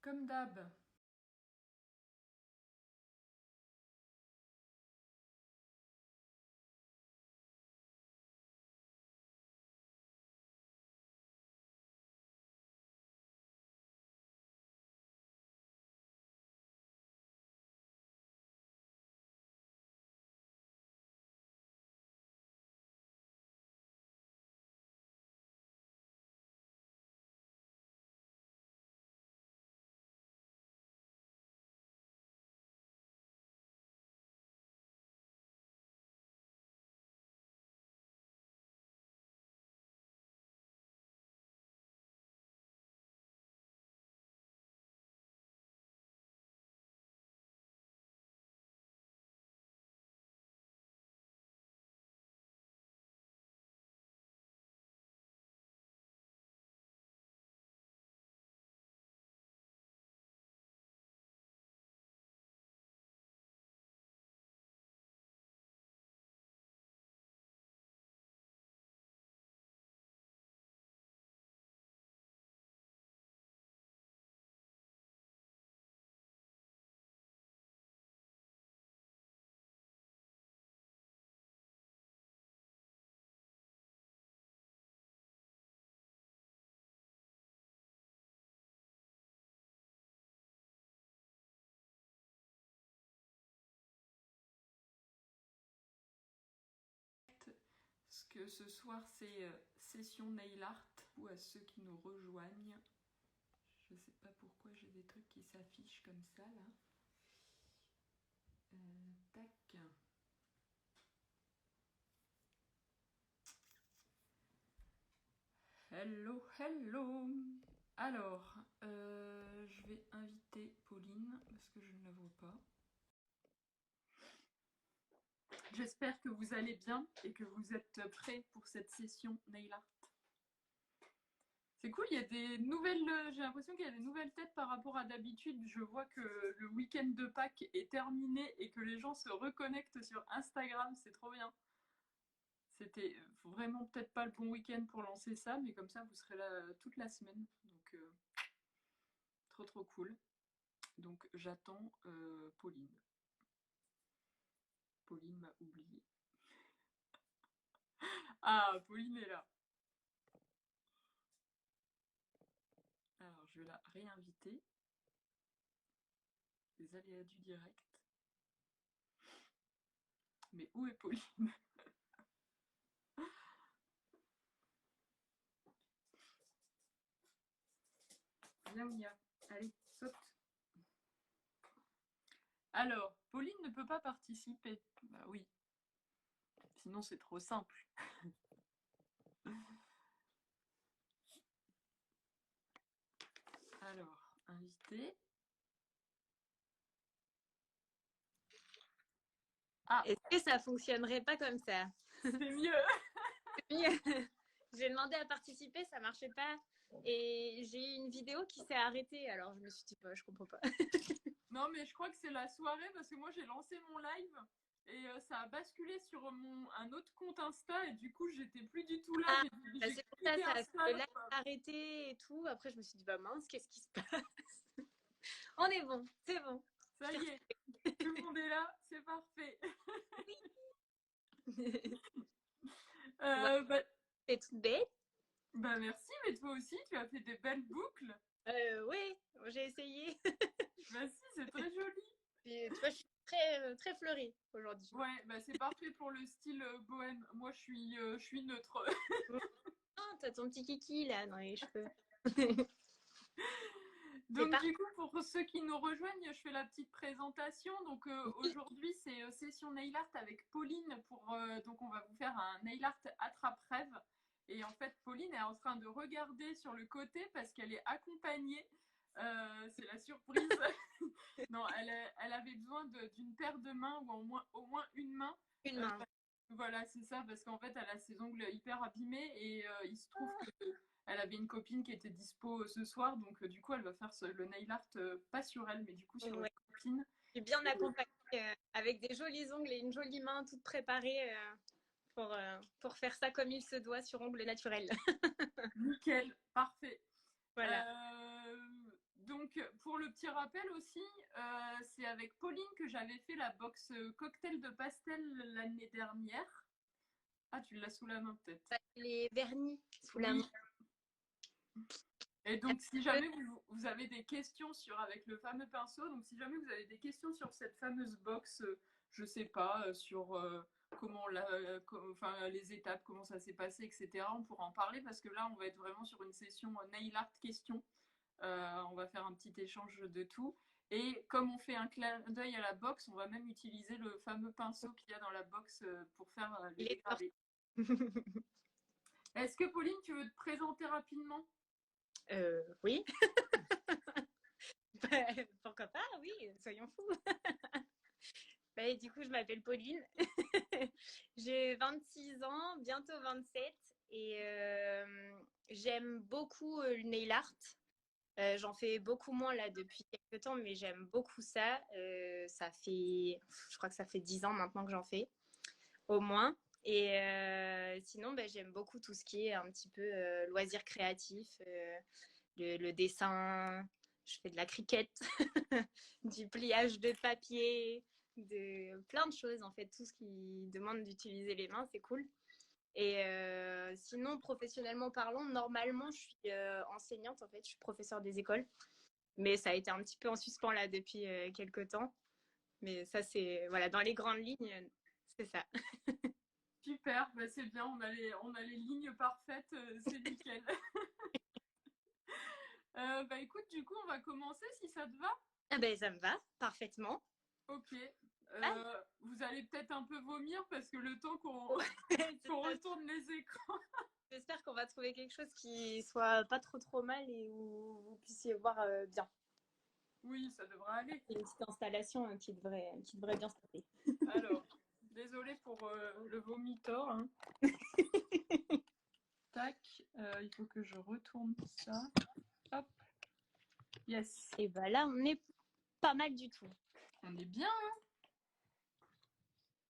Comme d'hab. Parce que ce soir c'est session nail art ou à ceux qui nous rejoignent. Je sais pas pourquoi j'ai des trucs qui s'affichent comme ça là. Tac. Hello, hello. Alors, je vais inviter Pauline parce que je ne la vois pas. J'espère que vous allez bien et que vous êtes prêts pour cette session nail art. C'est cool, il y a des nouvelles. J'ai l'impression qu'il y a des nouvelles têtes par rapport à d'habitude. Je vois que le week-end de Pâques est terminé et que les gens se reconnectent sur Instagram. C'est trop bien. C'était vraiment peut-être pas le bon week-end pour lancer ça, mais comme ça, vous serez là toute la semaine. Donc, trop trop cool. Donc, j'attends Pauline. Pauline m'a oublié. Ah, Pauline est là. Alors, je vais la réinviter. Les aléas du direct. Mais où est Pauline? Viens, Mia. Allez, saute. Alors, Pauline ne peut pas participer. Bah oui. Sinon, c'est trop simple. Alors, invité. Ah. Est-ce que ça fonctionnerait pas comme ça? C'est mieux. J'ai demandé à participer, ça marchait pas. Et j'ai eu une vidéo qui s'est arrêtée. Alors je me suis dit, bah, je comprends pas. Non, mais je crois que c'est la soirée parce que moi j'ai lancé mon live et ça a basculé sur un autre compte Insta et du coup j'étais plus du tout là. Ah, j'ai c'est pour ça, ça Insta, a le live arrêté et tout. Après, je me suis dit, bah mince, qu'est-ce qui se passe? On est bon, c'est bon. Ça y est, tout le monde est là, c'est parfait. Oui. Bah, t'es toute belle. Bah merci, mais toi aussi tu as fait des belles boucles. Oui, j'ai essayé. Bah si, c'est très joli. Et, tu vois, je suis très, très fleurie aujourd'hui. Ouais, bah c'est parfait pour le style bohème. Moi je suis neutre. Oh, t'as ton petit kiki là dans les cheveux. Donc du coup, pour ceux qui nous rejoignent, je fais la petite présentation. Donc aujourd'hui, c'est session nail art avec Pauline. Donc on va vous faire un nail art attrape-rêve. Et en fait, Pauline est en train de regarder sur le côté parce qu'elle est accompagnée. C'est la surprise. Non, elle avait besoin d'une paire de mains ou au moins une main. Une main. Voilà, c'est ça, parce qu'en fait, elle a ses ongles hyper abîmés et il se trouve qu'elle avait une copine qui était dispo ce soir, donc du coup, elle va faire le nail art, pas sur elle, mais du coup sur une copine. Je suis bien accompagnée avec des jolis ongles et une jolie main toute préparée pour faire ça comme il se doit sur ongles naturels. Nickel, parfait. Voilà. Donc, donc pour le petit rappel aussi, c'est avec Pauline que j'avais fait la box cocktail de pastel l'année dernière. Ah, tu l'as sous la main peut-être. Les vernis sous la main. Et donc, si jamais vous avez des questions avec le fameux pinceau, donc si jamais vous avez des questions sur cette fameuse box, je sais pas, sur comment enfin, les étapes, comment ça s'est passé, etc., on pourra en parler parce que là, on va être vraiment sur une session nail art questions. On va faire un petit échange de tout. Et comme on fait un clin d'œil à la box, on va même utiliser le fameux pinceau qu'il y a dans la box pour faire les dégradés. Est-ce que Pauline, tu veux te présenter rapidement? Oui. Pourquoi pas, oui, soyons fous. Du coup, je m'appelle Pauline. J'ai 26 ans, bientôt 27. Et j'aime beaucoup le nail art. J'en fais beaucoup moins là depuis quelques temps, mais j'aime beaucoup ça. Je crois que ça fait 10 ans maintenant que j'en fais, au moins. Et sinon, j'aime beaucoup tout ce qui est un petit peu loisirs créatifs, le dessin. Je fais de la cricket, du pliage de papier, de plein de choses en fait. Tout ce qui demande d'utiliser les mains, c'est cool. Et sinon, professionnellement parlant, normalement, je suis enseignante en fait. Je suis professeure des écoles. Mais ça a été un petit peu en suspens là depuis quelques temps. Mais ça, c'est voilà, dans les grandes lignes, c'est ça. Super, c'est bien, on a les lignes parfaites, c'est nickel. Écoute, du coup, on va commencer si ça te va. Ah ça me va, parfaitement. Ok. Vous allez peut-être un peu vomir parce que le temps qu'on retourne les écrans. J'espère qu'on va trouver quelque chose qui soit pas trop mal et où vous puissiez voir bien. Oui, ça devrait aller. C'est une petite installation qui devrait bien se passer. Alors, désolée pour le vomitor. Hein. Tac, il faut que je retourne ça. Hop. Yes. Et là, on est pas mal du tout. On est bien. Hein.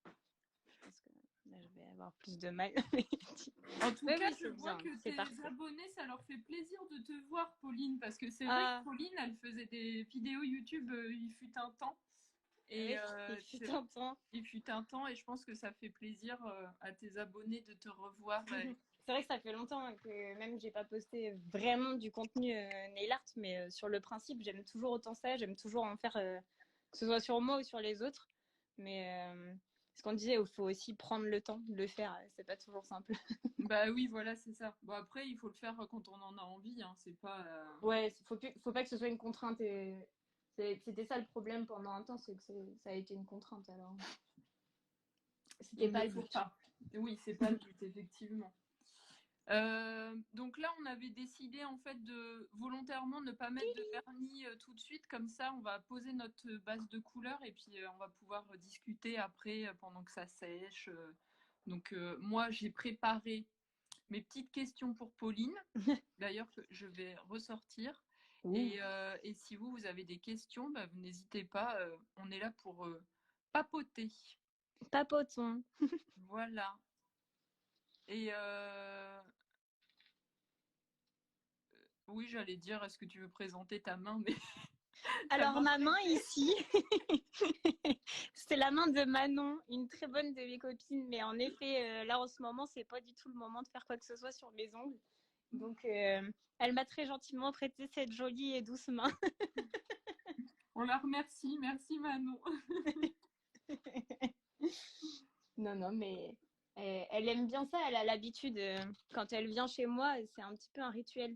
Je pense que là, je vais avoir plus de mal. En tout cas, je vois que tes abonnés, ça leur fait plaisir de te voir, Pauline, parce que c'est vrai que Pauline, elle faisait des vidéos YouTube, il fut un temps. Et il fut un temps, et je pense que ça fait plaisir à tes abonnés de te revoir. C'est vrai que ça fait longtemps que même j'ai pas posté vraiment du contenu nail art, mais sur le principe, j'aime toujours autant ça, j'aime toujours en faire, que ce soit sur moi ou sur les autres. Mais ce qu'on disait, il faut aussi prendre le temps de le faire, c'est pas toujours simple. Bah oui, voilà, c'est ça. Bon, après, il faut le faire quand on en a envie, hein. C'est pas. Ouais, faut pas que ce soit une contrainte. C'était ça le problème pendant un temps, c'est que ça a été une contrainte alors. C'était pas le but. Oui, c'est pas le but, effectivement. Donc là, on avait décidé en fait de volontairement ne pas mettre de vernis tout de suite, comme ça on va poser notre base de couleur et puis on va pouvoir discuter après pendant que ça sèche. Donc moi j'ai préparé mes petites questions pour Pauline, d'ailleurs que je vais ressortir. Et si vous avez des questions, vous n'hésitez pas, on est là pour papoter. Papotons. Voilà. Et oui, j'allais dire, est-ce que tu veux présenter ta main, mais... Alors, ma main ici, c'est la main de Manon, une très bonne de mes copines. Mais en effet, là, en ce moment, c'est pas du tout le moment de faire quoi que ce soit sur mes ongles. Donc, elle m'a très gentiment prêté cette jolie et douce main. On la remercie. Merci, Manon. Non, mais elle aime bien ça. Elle a l'habitude, quand elle vient chez moi, c'est un petit peu un rituel.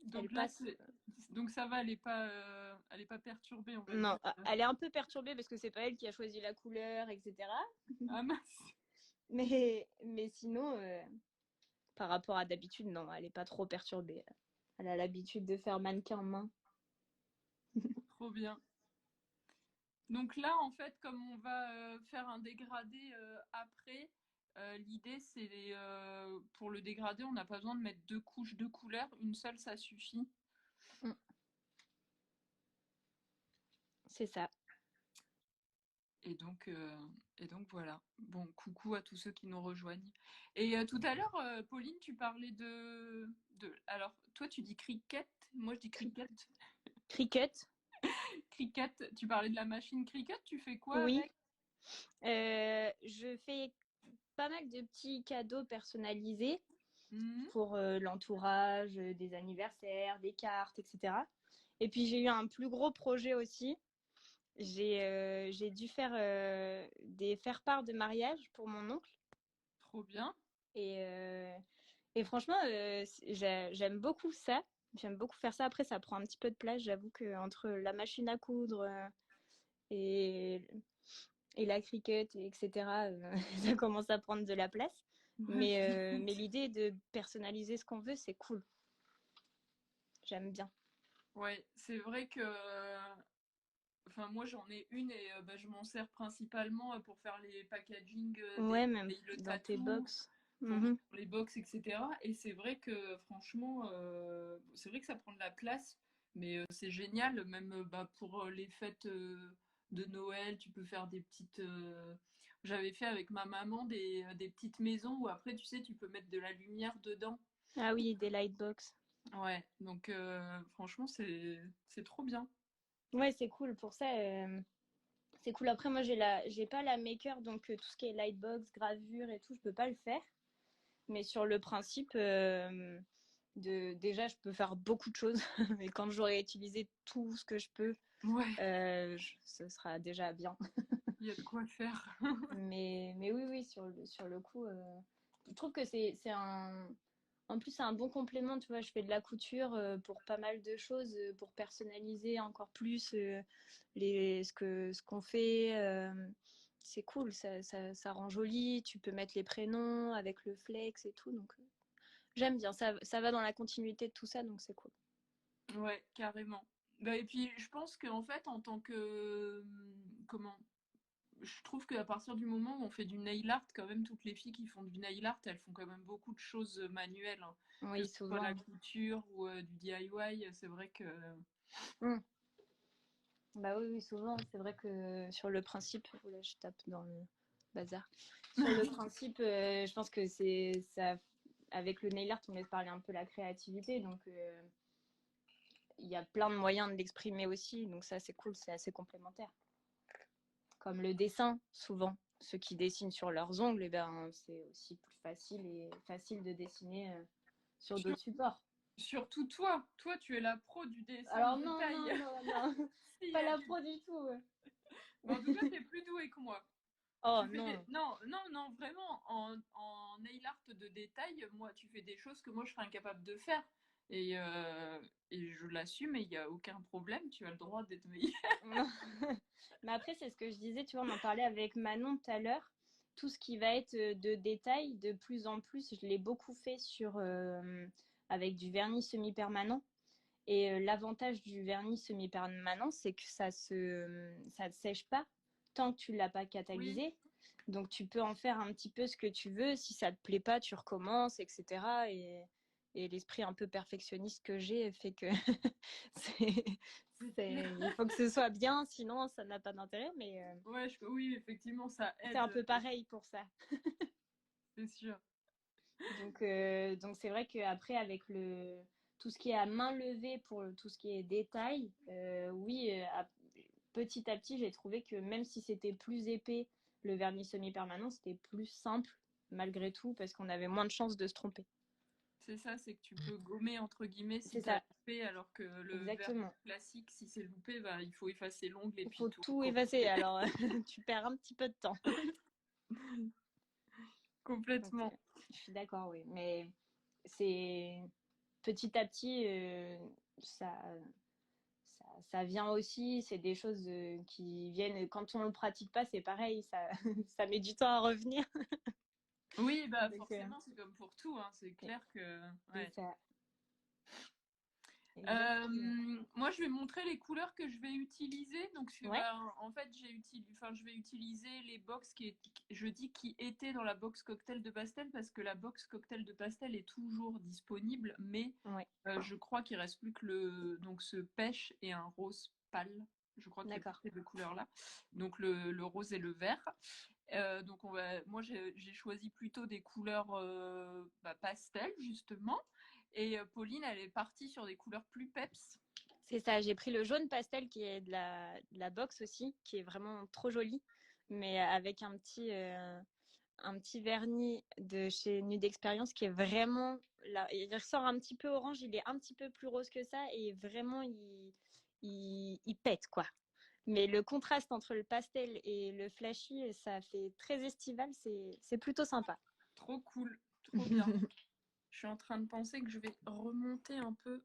Donc, donc ça va, elle est pas perturbée, on va non, dire. Elle est un peu perturbée parce que c'est pas elle qui a choisi la couleur, etc. Ah mince. Mais sinon, par rapport à d'habitude, non, elle est pas trop perturbée. Elle a l'habitude de faire mannequin main. Trop bien. Donc là, en fait, comme on va faire un dégradé après, l'idée c'est pour le dégradé, on n'a pas besoin de mettre 2 couches de couleur, une seule ça suffit. C'est ça. Et donc, voilà. Bon, coucou à tous ceux qui nous rejoignent. Et tout à l'heure, Pauline, tu parlais de... Alors, toi, tu dis cricket, moi je dis cricket. Cricket, Cricket, tu parlais de la machine cricket, tu fais quoi oui. avec? Je fais pas mal de petits cadeaux personnalisés Mhm. pour l'entourage, des anniversaires, des cartes, etc. Et puis j'ai eu un plus gros projet aussi. J'ai dû faire des faire-part de mariage pour mon oncle. Trop bien. Et, et franchement, j'aime beaucoup ça. J'aime beaucoup faire ça. Après, ça prend un petit peu de place. J'avoue qu'entre la machine à coudre et, et la cricket, etc., ça commence à prendre de la place. Ouais, je me Mais doute. l'idée de personnaliser ce qu'on veut, c'est cool. J'aime bien. Ouais, c'est vrai que enfin, moi j'en ai une et bah, je m'en sers principalement pour faire les packaging Ouais, même le dans tes tatou, box. enfin, Mhm. pour les box, etc. Et c'est vrai que franchement, c'est vrai que ça prend de la place, mais c'est génial, même bah, pour les fêtes de Noël, tu peux faire des petites. J'avais fait avec ma maman des petites maisons où après, tu sais, tu peux mettre de la lumière dedans. Ah oui, des lightbox. Ouais, donc franchement, c'est trop bien. Ouais, c'est cool. Pour ça, c'est cool. Après, moi, j'ai pas la maker, donc tout ce qui est lightbox, gravure et tout, je peux pas le faire. Mais sur le principe, déjà, je peux faire beaucoup de choses. Mais quand j'aurai utilisé tout ce que je peux, Ouais, ce sera déjà bien. il y a de quoi faire. Mais oui, oui, sur le coup, je trouve que c'est un. En plus, c'est un bon complément, tu vois. Je fais de la couture pour pas mal de choses, pour personnaliser encore plus ce qu'on fait. C'est cool, ça rend joli. Tu peux mettre les prénoms avec le flex et tout. Donc, j'aime bien. Ça va dans la continuité de tout ça, donc c'est cool. Ouais, carrément. Bah, et puis, je pense qu'en fait, en tant que... Comment? Je trouve qu'à partir du moment où on fait du nail art, quand même, toutes les filles qui font du nail art, elles font quand même beaucoup de choses manuelles, hein. Que Oui, ce soit la souvent. couture ou du DIY, c'est vrai que... Mm. Bah oui, oui, souvent. C'est vrai que sur le principe, oula, je tape dans le bazar. Sur le principe, je pense que c'est ça. Avec le nail art, on laisse parler un peu la créativité, donc il y a plein de moyens de l'exprimer aussi, donc ça c'est cool, c'est assez complémentaire. Comme le dessin, souvent, ceux qui dessinent sur leurs ongles, eh ben, c'est aussi plus facile de dessiner sur Sur- d'autres supports. Surtout toi, tu es la pro du dessin de Alors non, non, détail. non, non, Si, pas la allez. pro du tout. Mais en tout cas, t'es plus douée que moi. Oh Tu fais des... non. Non, non, non, vraiment, en nail art de détail, moi, tu fais des choses que moi, je serais incapable de faire. Et, euh, et je l'assume et il n'y a aucun problème, tu as le droit d'être meilleure. Mais après, c'est ce que je disais, tu vois, on en parlait avec Manon tout à l'heure. Tout ce qui va être de détail, de plus en plus, je l'ai beaucoup fait avec du vernis semi-permanent. Et l'avantage du vernis semi-permanent, c'est que ça ne sèche pas tant que tu ne l'as pas Oui, catalysé. Donc tu peux en faire un petit peu ce que tu veux. Si ça ne te plaît pas, tu recommences, etc. Et l'esprit un peu perfectionniste que j'ai fait que c'est, c'est clair. il faut que ce soit bien, sinon ça n'a pas d'intérêt. Mais Ouais, oui, effectivement, ça c'est un aide, peu pareil pour ça. c'est sûr. Donc c'est vrai qu'après, avec tout ce qui est à main levée pour tout ce qui est détail, oui, petit à petit, j'ai trouvé que même si c'était plus épais, le vernis semi-permanent, c'était plus simple malgré tout parce qu'on avait moins de chances de se tromper. C'est ça, c'est que tu peux gommer entre guillemets si C'est tu as ça, loupé, alors que le vernis exactement. classique, si c'est loupé, bah, il faut effacer l'ongle et Il puis faut tout tout effacer, recommencer. alors tu perds un petit peu de temps. Donc, Complètement. je suis d'accord, oui. Mais c'est petit à petit, ça, ça vient aussi. C'est des choses qui viennent. Quand on ne le pratique pas, c'est pareil. Ça met du temps à revenir. Oui, bah Donc, forcément, c'est comme pour tout, hein. C'est clair que... c'est Ouais. ça. Exactement. Moi, je vais montrer les couleurs que je vais utiliser. Donc, Ouais, bah, en fait, je vais utiliser les box je dis qui étaient dans la box cocktail de pastel parce que la box cocktail de pastel est toujours disponible, mais ouais. je crois qu'il reste plus que donc ce pêche et un rose pâle. Je crois qu'il y a D'accord. ces deux couleurs-là. Donc le rose et le vert. Donc moi j'ai choisi plutôt des couleurs pastel justement. Et Pauline, elle est partie sur des couleurs plus peps. C'est ça, j'ai pris le jaune pastel qui est de la box aussi, qui est vraiment trop joli, mais avec un petit vernis de chez Nude Experience qui est vraiment là. Il ressort un petit peu orange, il est un petit peu plus rose que ça et vraiment il pète quoi. Mais le contraste entre le pastel et le flashy, ça fait très estival, c'est plutôt sympa. Trop cool, trop bien. Je suis en train de penser que je vais remonter un peu.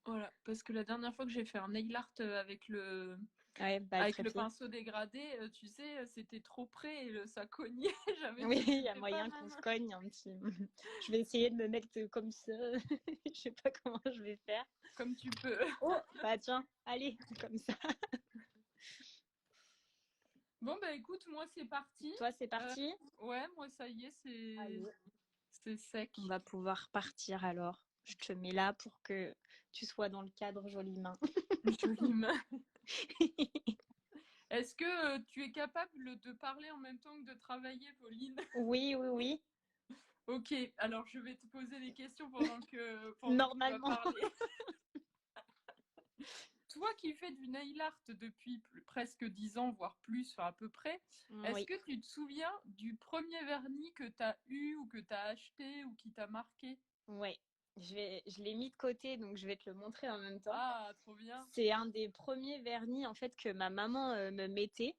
Voilà, parce que la dernière fois que j'ai fait un nail art avec le Ouais, bah, le avec le trépied. pinceau dégradé, tu sais, c'était trop près et ça cognait. J'avais Oui, dit que il y a c'était pas moyen ma qu'on se main. cogne un petit. Je vais essayer de me mettre comme ça. Je sais pas comment je vais faire. Comme tu peux. Oh, bah tiens, allez, comme ça. Bon, bah écoute, moi c'est parti. Toi, c'est Euh, parti. ouais, moi ça y est, Allez, c'est sec. on va pouvoir partir alors. Je te mets là pour que tu sois dans le cadre joliment. Jolie main. Est-ce que tu es capable de parler en même temps que de travailler, Pauline? Oui, oui, oui. Ok, alors je vais te poser des questions pendant que tu vas Normalement. parler. Toi qui fais du nail art depuis presque 10 ans, voire plus, enfin à peu près, est-ce Oui. que tu te souviens du premier vernis que tu as eu ou que tu as acheté ou qui t'a marqué? Ouais. Je l'ai mis de côté, donc je vais te le montrer en même temps. Ah, trop bien. C'est un des premiers vernis en fait que ma maman me mettait.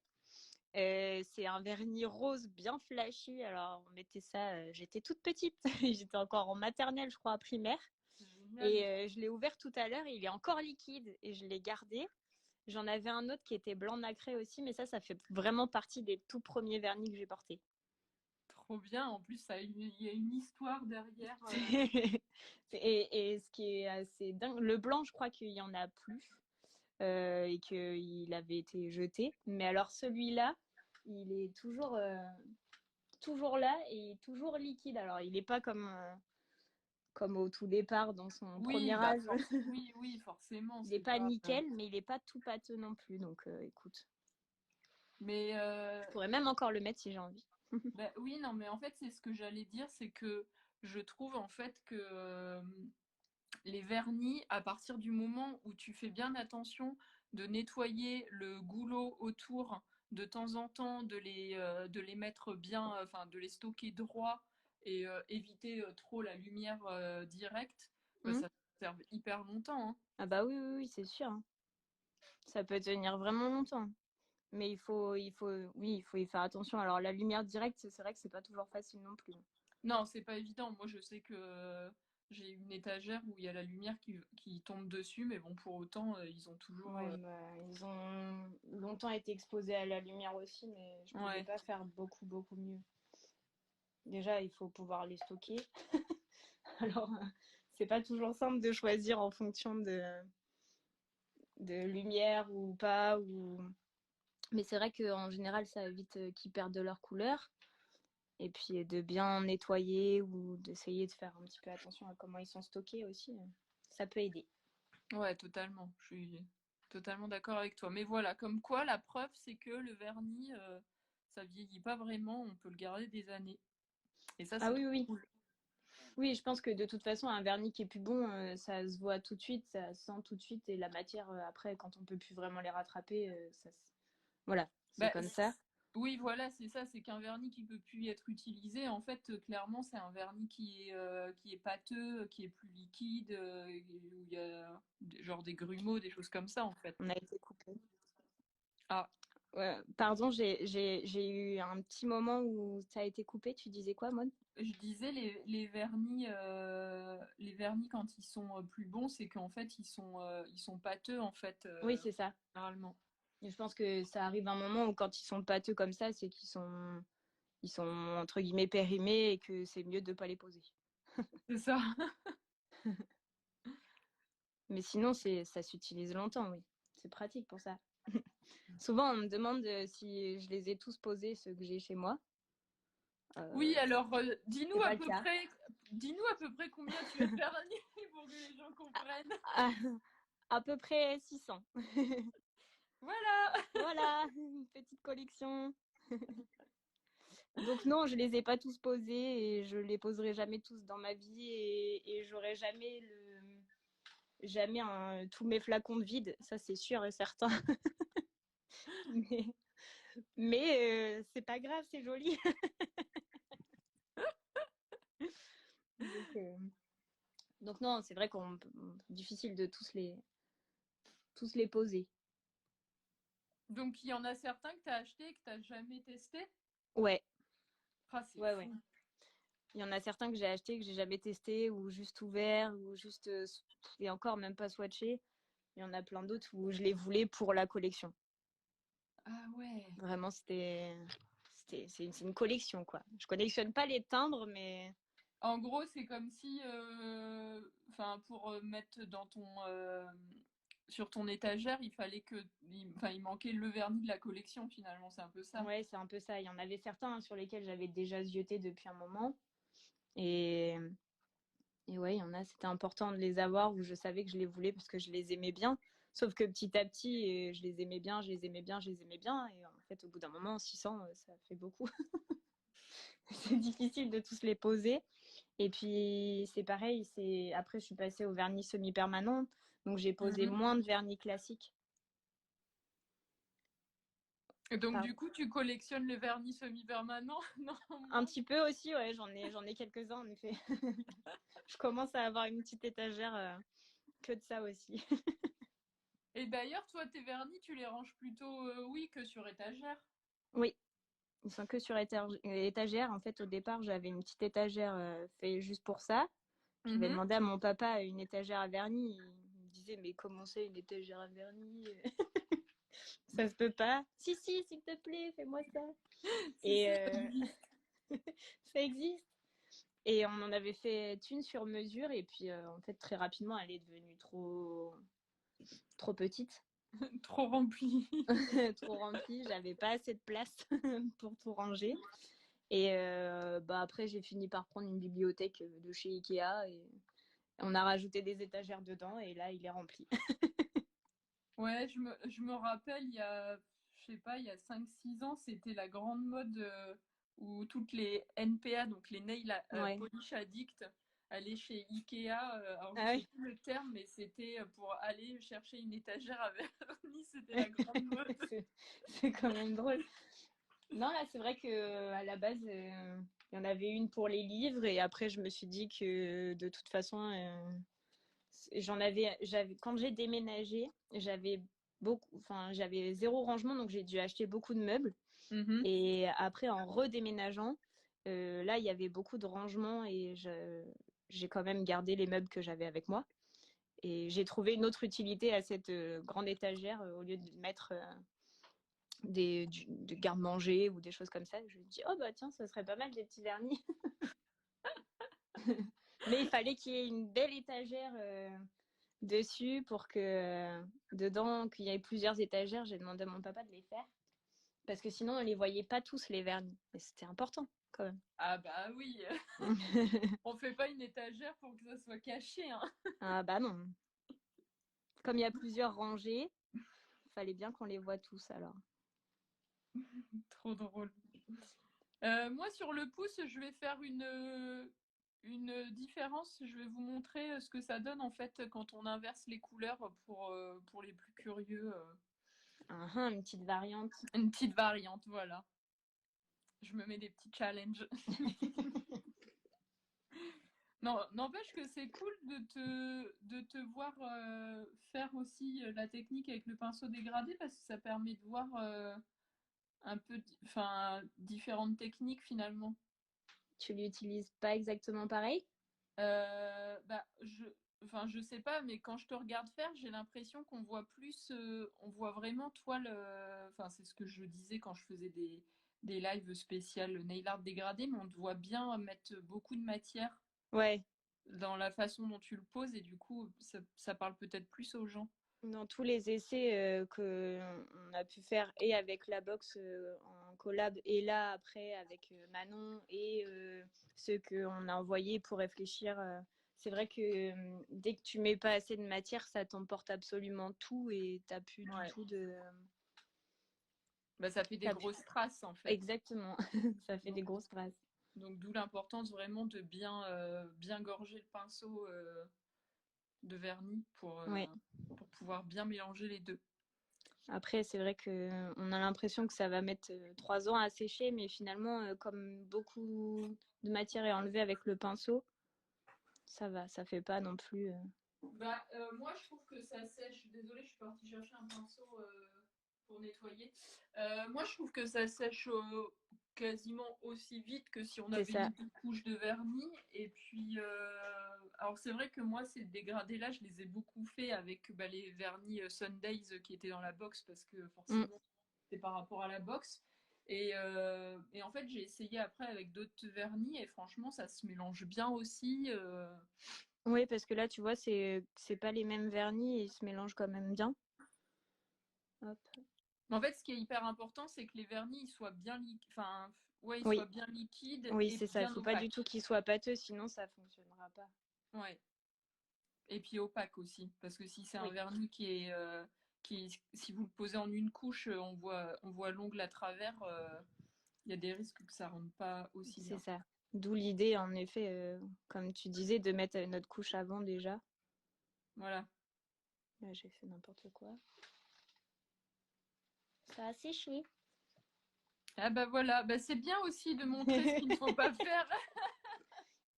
C'est un vernis rose bien flashy. Alors, on mettait ça, j'étais toute petite. J'étais encore en maternelle, je crois, en primaire. Génial. Et je l'ai ouvert tout à l'heure. Il est encore liquide et je l'ai gardé. J'en avais un autre qui était blanc nacré aussi, mais ça fait vraiment partie des tout premiers vernis que j'ai portés. Trop bien. En plus, il y a une histoire derrière. Et ce qui est assez dingue, le blanc, je crois qu'il y en a plus et qu'il avait été jeté. Mais alors celui-là, il est toujours là et toujours liquide. Alors, il n'est pas comme au tout départ dans son premier Oui, bah âge. oui, oui, forcément, Il n'est c'est pas pas. nickel, mais il n'est pas tout pâteux non plus. Donc, écoute, Mais je pourrais même encore le mettre si j'ai envie. bah, oui, non, mais en fait, c'est ce que j'allais dire, c'est que je trouve en fait que les vernis, à partir du moment où tu fais bien attention de nettoyer le goulot autour de temps en temps, de les mettre bien, enfin de les stocker droit et éviter trop la lumière directe, bah, Hmm. ça serve hyper longtemps, hein. Ah bah oui, oui, oui, c'est sûr, hein. Ça peut tenir vraiment longtemps. Mais oui, il faut y faire attention. Alors, la lumière directe, c'est vrai que c'est pas toujours facile non plus. Non, c'est pas évident. Moi, je sais que j'ai une étagère où il y a la lumière qui tombe dessus, mais bon, pour autant, ils ont toujours. Ouais, bah, ils ont longtemps été exposés à la lumière aussi, mais je pouvais Ouais. pas faire beaucoup, beaucoup mieux. Déjà, il faut pouvoir les stocker. Alors, c'est pas toujours simple de choisir en fonction de lumière ou pas. Mais c'est vrai qu'en général, ça évite qu'ils perdent de leur couleur. Et puis de bien nettoyer ou d'essayer de faire un petit peu attention à comment ils sont stockés aussi. Ça peut aider. Ouais, totalement. Je suis totalement d'accord avec toi. Mais voilà, comme quoi, la preuve, c'est que le vernis, ça vieillit pas vraiment. On peut le garder des années. Et ça, Ah c'est oui, trop oui. cool. Oui, je pense que de toute façon, un vernis qui est plus bon, ça se voit tout de suite, ça se sent tout de suite. Et la matière, après, quand on peut plus vraiment les rattraper, voilà, c'est Bah, comme ça. oui, voilà, c'est ça. C'est qu'un vernis qui peut plus être utilisé. En fait, clairement, c'est un vernis qui est pâteux, qui est plus liquide, où il y a genre des grumeaux, des choses comme ça, en fait. On a été coupé. Ah, Pardon, j'ai eu un petit moment où ça a été coupé. Tu disais quoi, Maud? je disais les vernis quand ils sont plus bons, c'est qu'en fait ils sont pâteux en fait Oui, c'est ça. généralement. Et je pense que ça arrive un moment où quand ils sont pâteux comme ça, c'est ils sont entre guillemets périmés et que c'est mieux de ne pas les poser. C'est ça. Mais sinon, ça s'utilise longtemps, oui. C'est pratique pour ça. Souvent, on me demande si je les ai tous posés, ceux que j'ai chez moi. Oui, alors C'est pas le cas. dis-nous à peu près combien tu as de vernis pour que les gens comprennent. À peu près 600. Voilà. Voilà, une petite collection. Donc non, je les ai pas tous posés et je les poserai jamais tous dans ma vie et j'aurai jamais tous mes flacons de vide, ça c'est sûr et certain. mais c'est pas grave, c'est joli. donc, euh, donc non, c'est vrai qu'on difficile de tous les poser. Donc il y en a certains que tu as acheté et que tu n'as jamais testé. Ouais, Ah, c'est ouais, ouais. fou. Il y en a certains que j'ai achetés que j'ai jamais testé ou juste ouvert ou juste et encore même pas swatché. Il y en a plein d'autres où je les voulais pour la collection. Ah ouais. Vraiment, c'est une collection quoi. Je collectionne pas les timbres, mais En gros, c'est comme si, enfin, pour mettre dans sur ton étagère, il fallait il manquait le vernis de la collection finalement, c'est un peu ça. ouais, c'est un peu ça. Il y en avait certains sur lesquels j'avais déjà zioté depuis un moment. Et, et ouais, il y en a, c'était important de les avoir où je savais que je les voulais parce que je les aimais bien. Sauf que petit à petit, je les aimais bien, je les aimais bien, je les aimais bien. Et en fait, au bout d'un moment, 600, ça fait beaucoup. C'est difficile de tous les poser. Et puis, c'est pareil, après, je suis passée au vernis semi-permanent. Donc, j'ai posé Mhm. moins de vernis classique. Et donc, Pardon. du coup, tu collectionnes les vernis semi-permanents? Non, Un moins. petit peu aussi, ouais, j'en ai quelques-uns en effet. Je commence à avoir une petite étagère que de ça aussi. Et d'ailleurs, toi, tes vernis, tu les ranges plutôt, oui, que sur étagère. Oui, ils sont que sur étagère. En fait, au départ, j'avais une petite étagère fait juste pour ça. J'avais Mhm. demandé à mon papa une étagère à vernis. Il me disait, mais comment c'est une étagère à vernis? Ça se peut pas. Si, si, s'il te plaît, fais-moi ça. Si, Et si, ça existe. ça existe. Et on en avait fait une sur mesure. Et puis, en fait, très rapidement, elle est devenue trop petite. Trop rempli. Trop remplie. J'avais pas assez de place pour tout ranger. Et bah après, j'ai fini par prendre une bibliothèque de chez Ikea et on a rajouté des étagères dedans et là, il est rempli. Ouais, je me rappelle, je sais pas, il y a 5 6 ans, c'était la grande mode où toutes les NPA, donc les Nail Ouais. Polish Addict, allaient chez Ikea. Alors, je Ah sais oui, plus le terme, mais c'était pour aller chercher une étagère à vernis. C'était la grande mode. c'est c'est quand même drôle. Non, là, c'est vrai que à la base, il y en avait une pour les livres et après, je me suis dit que de toute façon, quand j'ai déménagé, j'avais zéro rangement, donc j'ai dû acheter beaucoup de meubles. Mhm. Et après, en redéménageant, là, il y avait beaucoup de rangements et j'ai quand même gardé les meubles que j'avais avec moi. Et j'ai trouvé une autre utilité à cette grande étagère au lieu de mettre des garde-manger ou des choses comme ça. Je me dis, oh bah tiens, ça serait pas mal des petits vernis. Mais il fallait qu'il y ait une belle étagère dessus pour que dedans, qu'il y ait plusieurs étagères. J'ai demandé à mon papa de les faire parce que sinon, on les voyait pas tous les vernis. Et c'était important quand même. Ah bah oui, on fait pas une étagère pour que ça soit caché, hein. Ah bah non. Comme il y a plusieurs rangées, il fallait bien qu'on les voit tous alors. Trop drôle. Moi, sur le pouce, je vais faire une différence. Je vais vous montrer ce que ça donne en fait quand on inverse les couleurs pour les plus curieux. Une petite variante. Une petite variante, voilà. Je me mets des petits challenges. Non, n'empêche que c'est cool de te voir faire aussi la technique avec le pinceau dégradé parce que ça permet de voir un peu, enfin, différentes techniques finalement. Tu l'utilises pas exactement pareil? Bah, enfin, je sais pas, mais quand je te regarde faire, j'ai l'impression qu'on voit plus, on voit vraiment toi enfin, c'est ce que je disais quand je faisais des lives spéciales nail art dégradé, mais on te voit bien mettre beaucoup de matière Ouais. dans la façon dont tu le poses et du coup, ça parle peut-être plus aux gens. Dans tous les essais que on a pu faire et avec la box en collab et là après avec Manon et ceux qu'on a envoyés pour réfléchir, c'est vrai que dès que tu mets pas assez de matière, ça t'emporte absolument tout et t'as plus du Ouais. tout de. Bah, ça fait des Ça- grosses traces en fait. Exactement, ça fait Donc, des grosses traces. donc d'où l'importance vraiment de bien gorger le pinceau de vernis Ouais. pour pouvoir bien mélanger les deux. Après, c'est vrai que on a l'impression que ça va mettre 3 ans à sécher, mais finalement, comme beaucoup de matière est enlevée avec le pinceau, ça va, ça fait pas non plus. Bah, moi, je trouve que ça sèche. Désolée, je suis partie chercher un pinceau pour nettoyer. Moi, je trouve que ça sèche quasiment aussi vite que si on C'est avait ça, mis une couche de vernis. Et puis, alors c'est vrai que moi, ces dégradés-là, je les ai beaucoup fait avec bah, les vernis Sundays qui étaient dans la box parce que mm. forcément, c'est par rapport à la box. Et en fait, j'ai essayé après avec d'autres vernis et franchement, ça se mélange bien aussi. Oui, parce que là, tu vois, c'est pas les mêmes vernis et ils se mélangent quand même bien. Hop. Mais en fait, ce qui est hyper important, c'est que les vernis ils soient bien enfin, ouais, ils soient Oui, bien liquides oui, et c'est ça. Il bien faut pas du tout opaques. qu'ils soient pâteux, sinon ça fonctionnera pas. Ouais. Et puis opaques aussi, parce que si c'est un Oui, vernis si vous le posez en une couche, on voit l'ongle à travers. Il y a des risques que ça rentre pas aussi c'est bien. ça. D'où l'idée, en effet, comme tu disais, de mettre notre couche avant déjà. Voilà. Là, j'ai fait n'importe quoi. Ça a séché. Ah bah voilà, bah c'est bien aussi de montrer ce qu'il ne faut pas faire.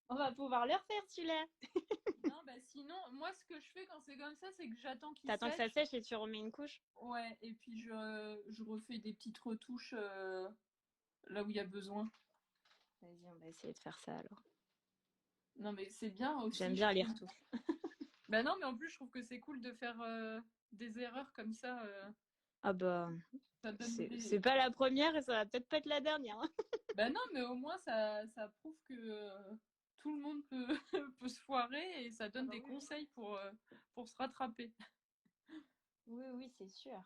On va pouvoir le refaire celui-là. Non, bah sinon, moi ce que je fais quand c'est comme ça, c'est que j'attends qu'il T'attends que ça sèche. sèche et tu remets une couche. Ouais, et puis je refais des petites retouches là où il y a besoin. Vas-y, on va essayer de faire ça alors. Non, mais c'est bien J'aime aussi, je bien les trouve. retouches. Bah non, mais en plus, je trouve que c'est cool de faire des erreurs comme ça. Ah bah, Ça donne c'est des. pas la première et ça va peut-être pas être la dernière, hein. Bah non, mais au moins, ça prouve que tout le monde peut, peut se foirer et ça Ah donne bah des oui, conseils pour se rattraper. oui, oui, c'est sûr.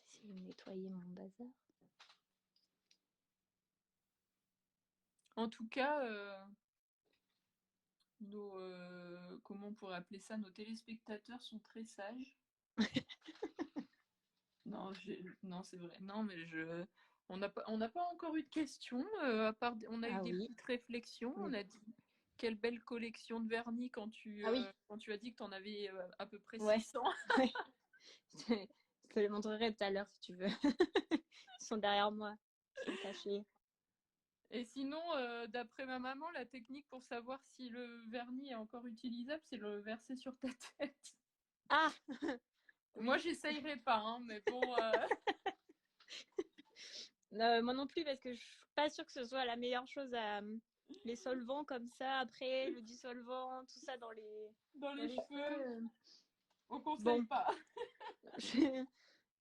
Essayer de nettoyer mon bazar. En tout cas, comment on pourrait appeler ça, nos téléspectateurs sont très sages. Non, non, c'est vrai. Non, mais on n'a pas encore eu de questions, à part, on a eu Ah des oui. petites réflexions. Mais On a dit quelle belle collection de vernis ah oui, quand tu as dit que tu en avais à peu près ouais. 600. Ouais. Je te les montrerai tout à l'heure si tu veux. Ils sont derrière moi. Ils sont cachés. Et sinon, d'après ma maman, la technique pour savoir si le vernis est encore utilisable, c'est le verser sur ta tête. Ah Moi, oui. j'essayerai pas, hein, mais bon. Moi non plus parce que je suis pas sûre que ce soit la meilleure chose à les solvants comme ça après le dissolvant tout ça Dans dans les les cheveux, cheveux. on conseille Bon, pas. je-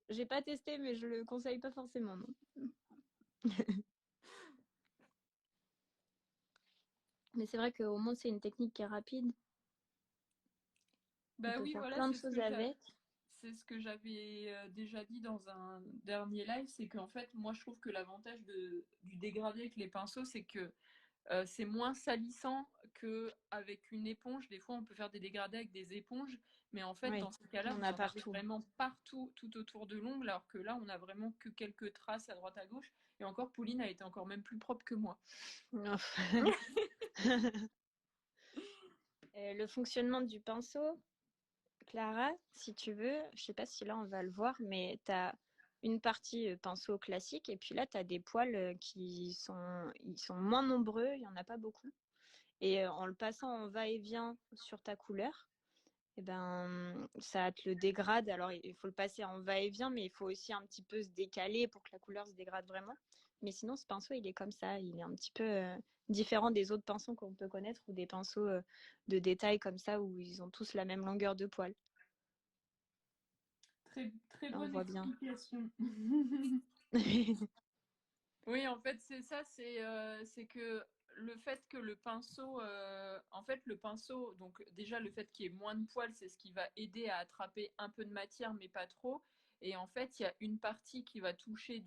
j'ai pas testé mais je le conseille pas forcément non. Mais c'est vrai qu'au moins c'est une technique qui est rapide. On Bah peut oui, faire voilà, plein de choses avec. c'est ce que j'avais déjà dit dans un dernier live, c'est qu'en fait, moi, je trouve que l'avantage du dégradé avec les pinceaux, c'est que c'est moins salissant qu'avec une éponge. Des fois, on peut faire des dégradés avec des éponges, mais en fait, Oui, dans ces cas-là, on vous a en avez partout. vraiment partout, tout autour de l'ongle, alors que là, on a vraiment que quelques traces à droite à gauche. Et encore, Pauline a été encore même plus propre que moi. Le fonctionnement du pinceau, Clara, si tu veux, je sais pas si là on va le voir, mais tu as une partie pinceau classique et puis là tu as des poils ils sont moins nombreux, il y en a pas beaucoup. Et en le passant en va-et-vient sur ta couleur, eh ben, ça te le dégrade. Alors, il faut le passer en va-et-vient, mais il faut aussi un petit peu se décaler pour que la couleur se dégrade vraiment. Mais sinon, ce pinceau, il est comme ça. Il est un petit peu différent des autres pinceaux qu'on peut connaître ou des pinceaux de détail comme ça où ils ont tous la même longueur de poil. Très, très Là, on bonne voit bien. explication. Oui, en fait, c'est ça, c'est que le fait que le pinceau, en fait, le pinceau, donc déjà le fait qu'il y ait moins de poils, c'est ce qui va aider à attraper un peu de matière, mais pas trop. Et en fait, il y a une partie qui va toucher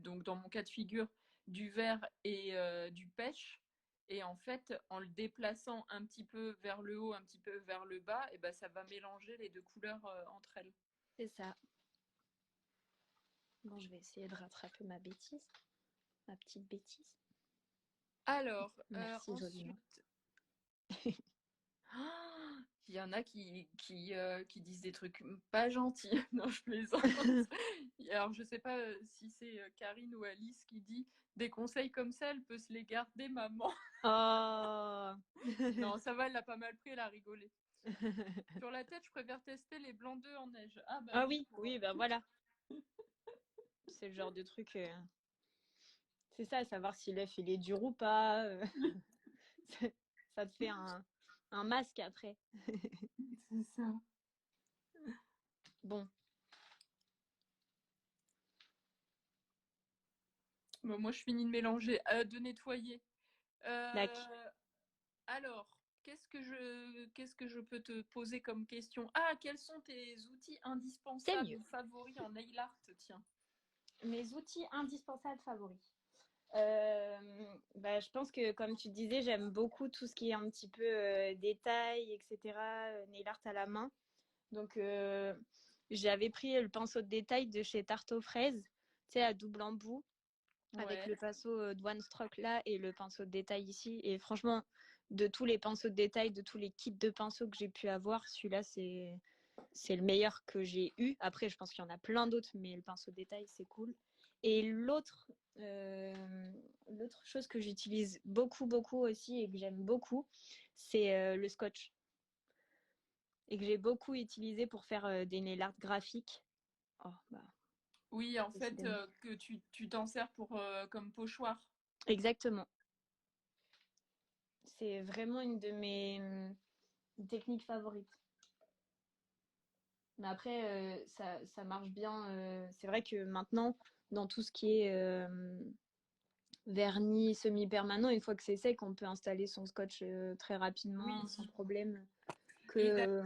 donc dans mon cas de figure, du vert et du pêche. Et en fait, en le déplaçant un petit peu vers le haut, un petit peu vers le bas, et ben, ça va mélanger les deux couleurs entre elles. C'est ça. Bon, je vais essayer de rattraper ma bêtise, ma petite bêtise. Alors, Merci joliment. ensuite, il y en a qui disent des trucs pas gentils. Non, je plaisante. Alors, je sais pas si c'est Karine ou Alice qui dit des conseils comme ça, elle peut se les garder, maman. Oh. Non, ça va, elle l'a pas mal pris, elle a rigolé. Sur la tête, je préfère tester les blancs d'œufs en neige. Ah bah Ah oui. oui, bah voilà. C'est le genre de truc. C'est ça, savoir si l'œuf il est dur ou pas. Ça te fait un masque après. C'est ça. Bon, Bon, moi, je finis de mélanger, de nettoyer. d'accord. Alors, qu'est-ce que je peux te poser comme question? Ah, quels sont tes outils C'est indispensables mieux. ou favoris en nail art? Tiens. Mes outils indispensables favoris. Bah, je pense que, comme tu disais, j'aime beaucoup tout ce qui est un petit peu détail, etc. Nail art à la main. Donc, j'avais pris le pinceau de détail de chez Tarte aux fraises, tu sais, à double embout, avec Ouais. le pinceau de One Stroke là et le pinceau de détail ici. Et franchement, de tous les pinceaux de détail, de tous les kits de pinceaux que j'ai pu avoir, celui-là, c'est le meilleur que j'ai eu. Après, je pense qu'il y en a plein d'autres, mais le pinceau de détail, c'est cool. Et l'autre chose que j'utilise beaucoup, beaucoup aussi et que j'aime beaucoup, c'est le scotch. Et que j'ai beaucoup utilisé pour faire des nail art graphiques. Oh, bah, Oui, en fait, décidément. que tu t'en sers pour comme pochoir. Exactement. C'est vraiment une de mes techniques favorites. Mais après, ça marche bien. C'est vrai que maintenant, dans tout ce qui est vernis semi-permanent, une fois que c'est sec, on peut installer son scotch très Oui. rapidement, sans problème. Et Que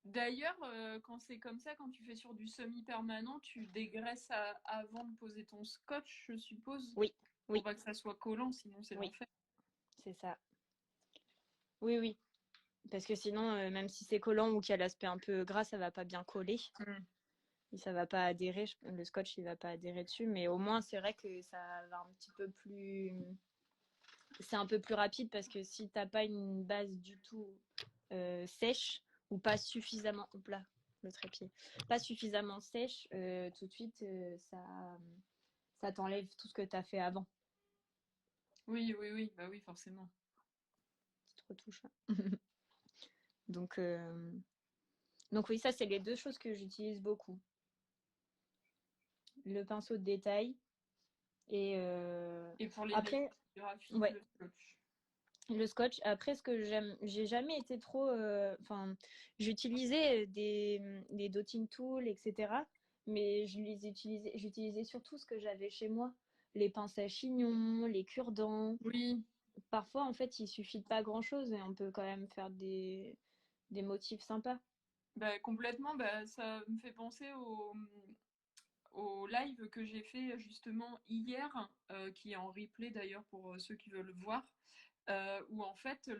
d'ailleurs, quand c'est comme ça, quand tu fais sur du semi-permanent, tu dégraisses avant de poser ton scotch, je suppose, oui, pour oui, pas que ça soit collant, sinon c'est oui, l'enfer. c'est ça. Oui, oui. Parce que sinon, même si c'est collant ou qu'il y a l'aspect un peu gras, ça va pas bien coller. Mm. Et ça va pas adhérer, le scotch il va pas adhérer dessus, mais au moins c'est vrai que ça va un petit peu plus, c'est un peu plus rapide parce que si t'as pas une base du tout sèche ou pas suffisamment, hop là, le trépied, pas suffisamment sèche, tout de suite ça t'enlève tout ce que t'as fait avant. Oui, oui, oui, bah oui, forcément. Petite retouche. Donc, donc oui, ça c'est les deux choses que j'utilise beaucoup. Le pinceau de détail et Et pour les nails après, graphiques, ouais, le scotch. le scotch. Après, ce que j'aime, j'ai jamais été trop. Enfin, j'utilisais des dotting tools, etc. Mais j'utilisais surtout ce que j'avais chez moi. Les pinces à chignon, les cure-dents. Oui, Parfois, en fait, il suffit de pas grand-chose et on peut quand même faire des motifs sympas. bah, complètement. Bah, ça me fait penser au live que j'ai fait justement hier, qui est en replay d'ailleurs pour ceux qui veulent le voir, où en fait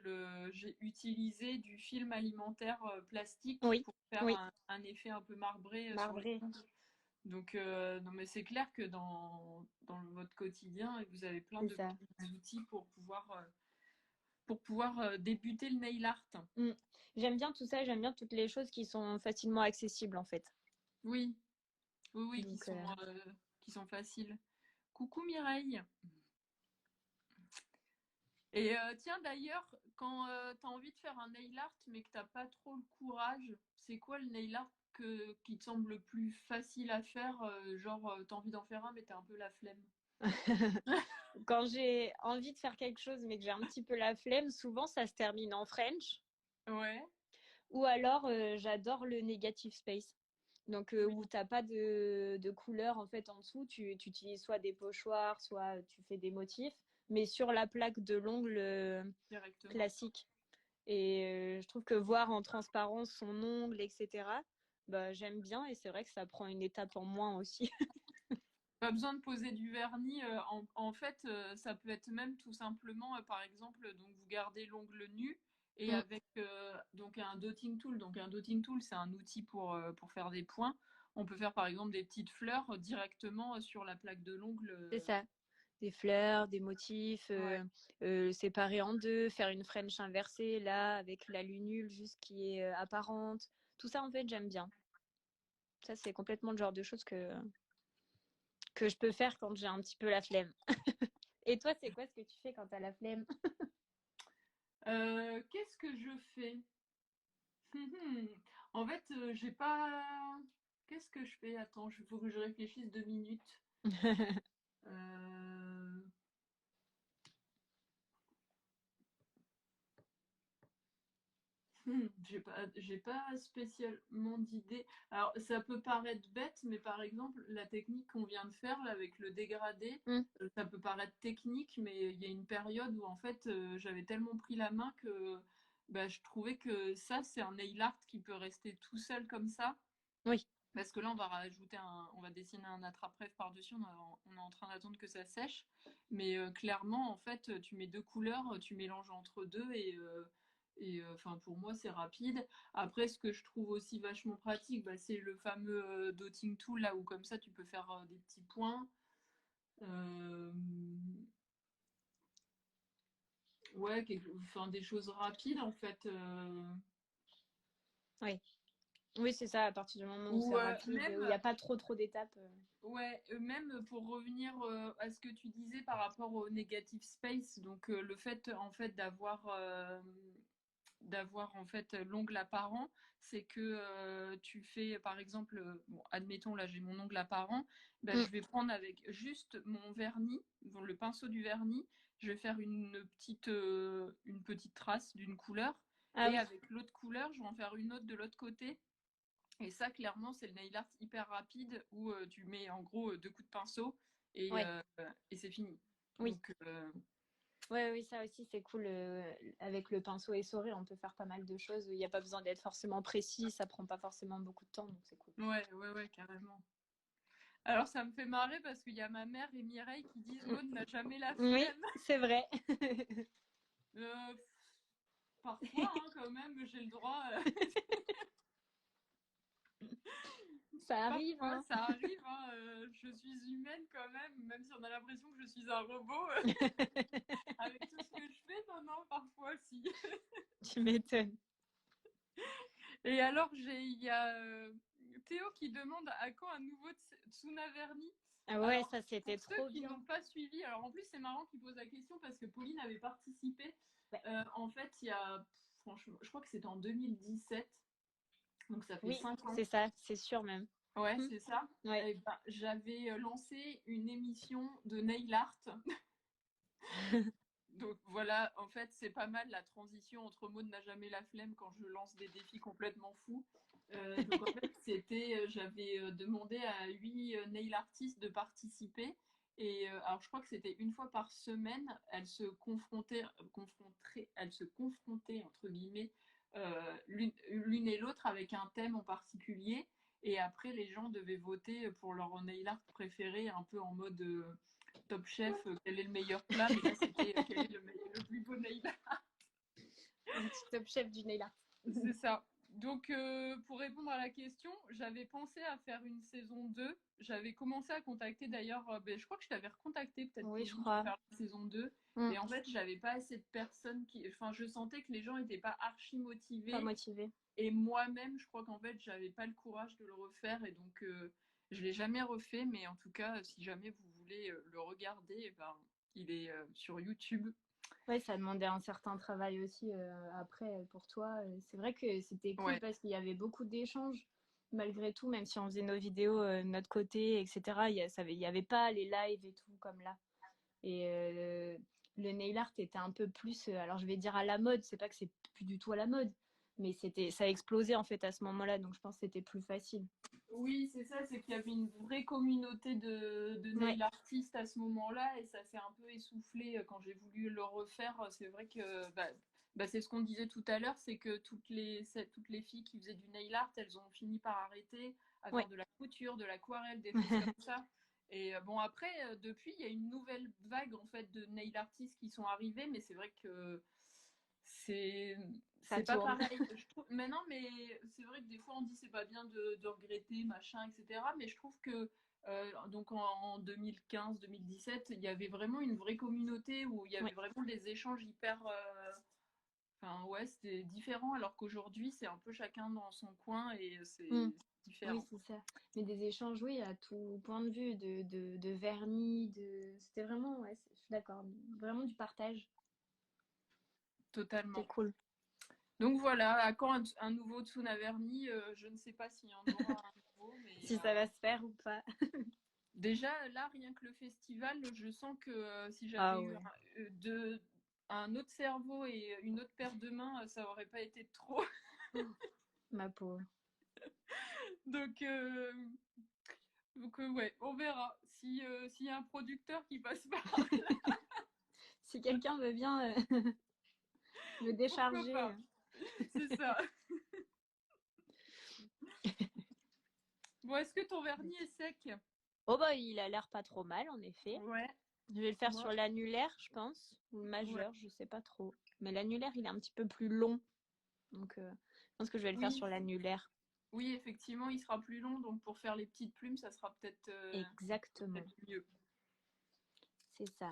j'ai utilisé du film alimentaire plastique Oui, pour faire oui, un effet un peu marbré sur les marbré, ongles. Donc, non, mais c'est clair que dans votre quotidien, vous avez plein c'est de ça. petits outils pour pouvoir débuter le nail art. Mm. J'aime bien tout ça, j'aime bien toutes les choses qui sont facilement accessibles en fait. Oui, oui, oui, Donc, qui sont faciles. Coucou Mireille. Et tiens, d'ailleurs, quand tu as envie de faire un nail art, mais que tu n'as pas trop le courage, c'est quoi le nail art qui te semble le plus facile à faire? Genre, tu as envie d'en faire un, mais tu as un peu la flemme. quand j'ai envie de faire quelque chose mais que j'ai un petit peu la flemme, souvent ça se termine en French. Ouais, Ou alors j'adore le negative space. Donc oui, où t'as pas de couleur en fait en dessous, tu utilises soit des pochoirs, soit tu fais des motifs, mais sur la plaque de l'ongle directement. classique. Et je trouve que voir en transparence son ongle, etc., bah, j'aime bien et c'est vrai que ça prend une étape en moins aussi. Pas besoin de poser du vernis. En fait, ça peut être même tout simplement, par exemple, donc vous gardez l'ongle nu et Mm, avec donc un dotting tool. Donc un dotting tool, c'est un outil pour faire des points. On peut faire par exemple des petites fleurs directement sur la plaque de l'ongle. c'est ça. Des fleurs, des motifs, Ouais. séparés en deux, faire une French inversée là avec la lunule juste qui est apparente. Tout ça en fait j'aime bien. Ça c'est complètement le genre de choses que je peux faire quand j'ai un petit peu la flemme. Et toi c'est quoi ce que tu fais quand t'as la flemme? Qu'est-ce que je fais? En fait, j'ai pas. Qu'est-ce que je fais? Attends, il faut que je réfléchisse 2 minutes. Euh, j'ai pas spécialement d'idée. Alors, ça peut paraître bête, mais par exemple, la technique qu'on vient de faire là, avec le dégradé, Mm, ça peut paraître technique, mais il y a une période où en fait, j'avais tellement pris la main que bah, je trouvais que ça, c'est un nail art qui peut rester tout seul comme ça. oui, Parce que là, on va dessiner un attrape-rêve par-dessus. On est en train d'attendre que ça sèche. Mais clairement, en fait, tu mets deux couleurs, tu mélanges entre deux enfin, pour moi, c'est rapide. Après, ce que je trouve aussi vachement pratique, bah, c'est le fameux dotting tool là où comme ça, tu peux faire des petits points. Euh, ouais, enfin, des choses rapides en fait. oui. Oui, c'est ça, à partir du moment où Ou c'est rapide, où il même n'y a pas trop d'étapes. Ouais, même pour revenir à ce que tu disais par rapport au negative space, donc le fait en fait d'avoir en fait l'ongle apparent, c'est que tu fais par exemple, bon, admettons là j'ai mon ongle apparent, ben, Mm. je vais prendre avec juste mon vernis, donc le pinceau du vernis, je vais faire une petite trace d'une couleur Ah et oui, avec l'autre couleur, je vais en faire une autre de l'autre côté et ça, clairement, c'est le nail art hyper rapide où tu mets en gros deux coups de pinceau et, ouais, euh, et c'est fini. oui. Donc, Ouais, oui, ça aussi c'est cool. Avec le pinceau essoré, on peut faire pas mal de choses. Il n'y a pas besoin d'être forcément précis, ça prend pas forcément beaucoup de temps, donc c'est cool. ouais, carrément. Alors, ça me fait marrer parce qu'il y a ma mère et Mireille qui disent Maud n'a jamais la Oui, flemme. c'est vrai. Euh, Parfois, hein, quand même, j'ai le droit. Ça arrive, Parfois, hein. ça arrive. Hein, je suis humaine quand même si on a l'impression que je suis un robot. Avec tout ce que je fais, non, non, parfois, si. Tu m'étonnes. Et alors, il y a Théo qui demande à quand un nouveau Tsuna Verni. Ah ouais, Alors, ça pour c'était ceux trop qui bien. n'ont pas suivi, alors en plus, c'est marrant qu'il pose la question parce que Pauline avait participé. Ouais. En fait, il y a, franchement, je crois que c'était en 2017, donc ça fait Oui, 5 ans. c'est ça, c'est sûr même. Ouais, Hmm. c'est ça. Ouais. Et ben, j'avais lancé une émission de nail art. Donc voilà, en fait, c'est pas mal la transition entre Maud n'a jamais la flemme quand je lance des défis complètement fous. Donc en fait, j'avais demandé à 8 nail artistes de participer. Et alors je crois que c'était une fois par semaine, elles se confrontaient entre guillemets l'une et l'autre avec un thème en particulier. Et après, les gens devaient voter pour leur nail art préféré, un peu en mode Top Chef, quel est le meilleur plat, mais là c'était quel est le plus beau nail art. Un petit top chef du nail art. C'est ça. Donc pour répondre à la question, j'avais pensé à faire une saison 2. J'avais commencé à contacter d'ailleurs, je crois que je t'avais recontacté peut-être Oui, je Pauline pour crois. faire la saison 2. Hmm. Et en fait, j'avais pas assez de personnes enfin, je sentais que les gens n'étaient pas archi Pas motivés. motivé. Et moi-même, je crois qu'en fait, j'avais pas le courage de le refaire. Et donc, je l'ai jamais refait. Mais en tout cas, si jamais vous voulez le regarder, eh ben, il est sur YouTube. Ouais, ça demandait un certain travail aussi après pour toi. C'est vrai que c'était cool Ouais, parce qu'il y avait beaucoup d'échanges malgré tout, même si on faisait nos vidéos de notre côté, etc. Il y avait pas les lives et tout comme là. Et le nail art était un peu plus, alors je vais dire à la mode, c'est pas que c'est plus du tout à la mode, mais ça a explosé en fait à ce moment-là, donc je pense que c'était plus facile. oui, c'est ça, c'est qu'il y avait une vraie communauté de Ouais, nail artistes à ce moment-là et ça s'est un peu essoufflé quand j'ai voulu le refaire. C'est vrai que c'est ce qu'on disait tout à l'heure, c'est que toutes les filles qui faisaient du nail art, elles ont fini par arrêter à ouais. faire de la couture, de l'aquarelle, des choses comme ça. Et bon, après, depuis, il y a une nouvelle vague en fait de nail artistes qui sont arrivés, mais c'est vrai que c'est Ça c'est pas tourne. pareil. Je trouve, mais non, mais c'est vrai que des fois on dit c'est pas bien de regretter, machin, etc. Mais je trouve que donc en 2015-2017, il y avait vraiment une vraie communauté où il y avait Ouais, vraiment des échanges hyper. Enfin, ouais, c'était différent, alors qu'aujourd'hui, c'est un peu chacun dans son coin et mm, c'est oui, différent. c'est ça. Mais des échanges, oui, à tout point de vue, de vernis, c'était vraiment, ouais, je suis d'accord, vraiment du partage. C'était Totalement. cool. Donc voilà, à quand un nouveau Tsunaverni Je ne sais pas s'il y en aura un nouveau, mais Si ça va se faire ou pas. déjà là, rien que le festival, je sens que si j'avais Ah eu ouais, un autre cerveau et une autre paire de mains, ça aurait pas été trop. ma pauvre. Donc, ouais, on verra. Si, s'il y a un producteur qui passe par, Si quelqu'un veut bien me pourquoi décharger. pas. C'est ça. Bon, est-ce que ton vernis est sec? Oh bah il a l'air pas trop mal en effet. Ouais, Je vais le faire moi, sur l'annulaire, je pense, ou le ouais. majeur, je sais pas trop. Mais l'annulaire, il est un petit peu plus long, donc je pense que je vais le faire Oui, sur l'annulaire. oui, effectivement, il sera plus long, donc pour faire les petites plumes, ça sera Exactement, peut-être mieux. c'est ça.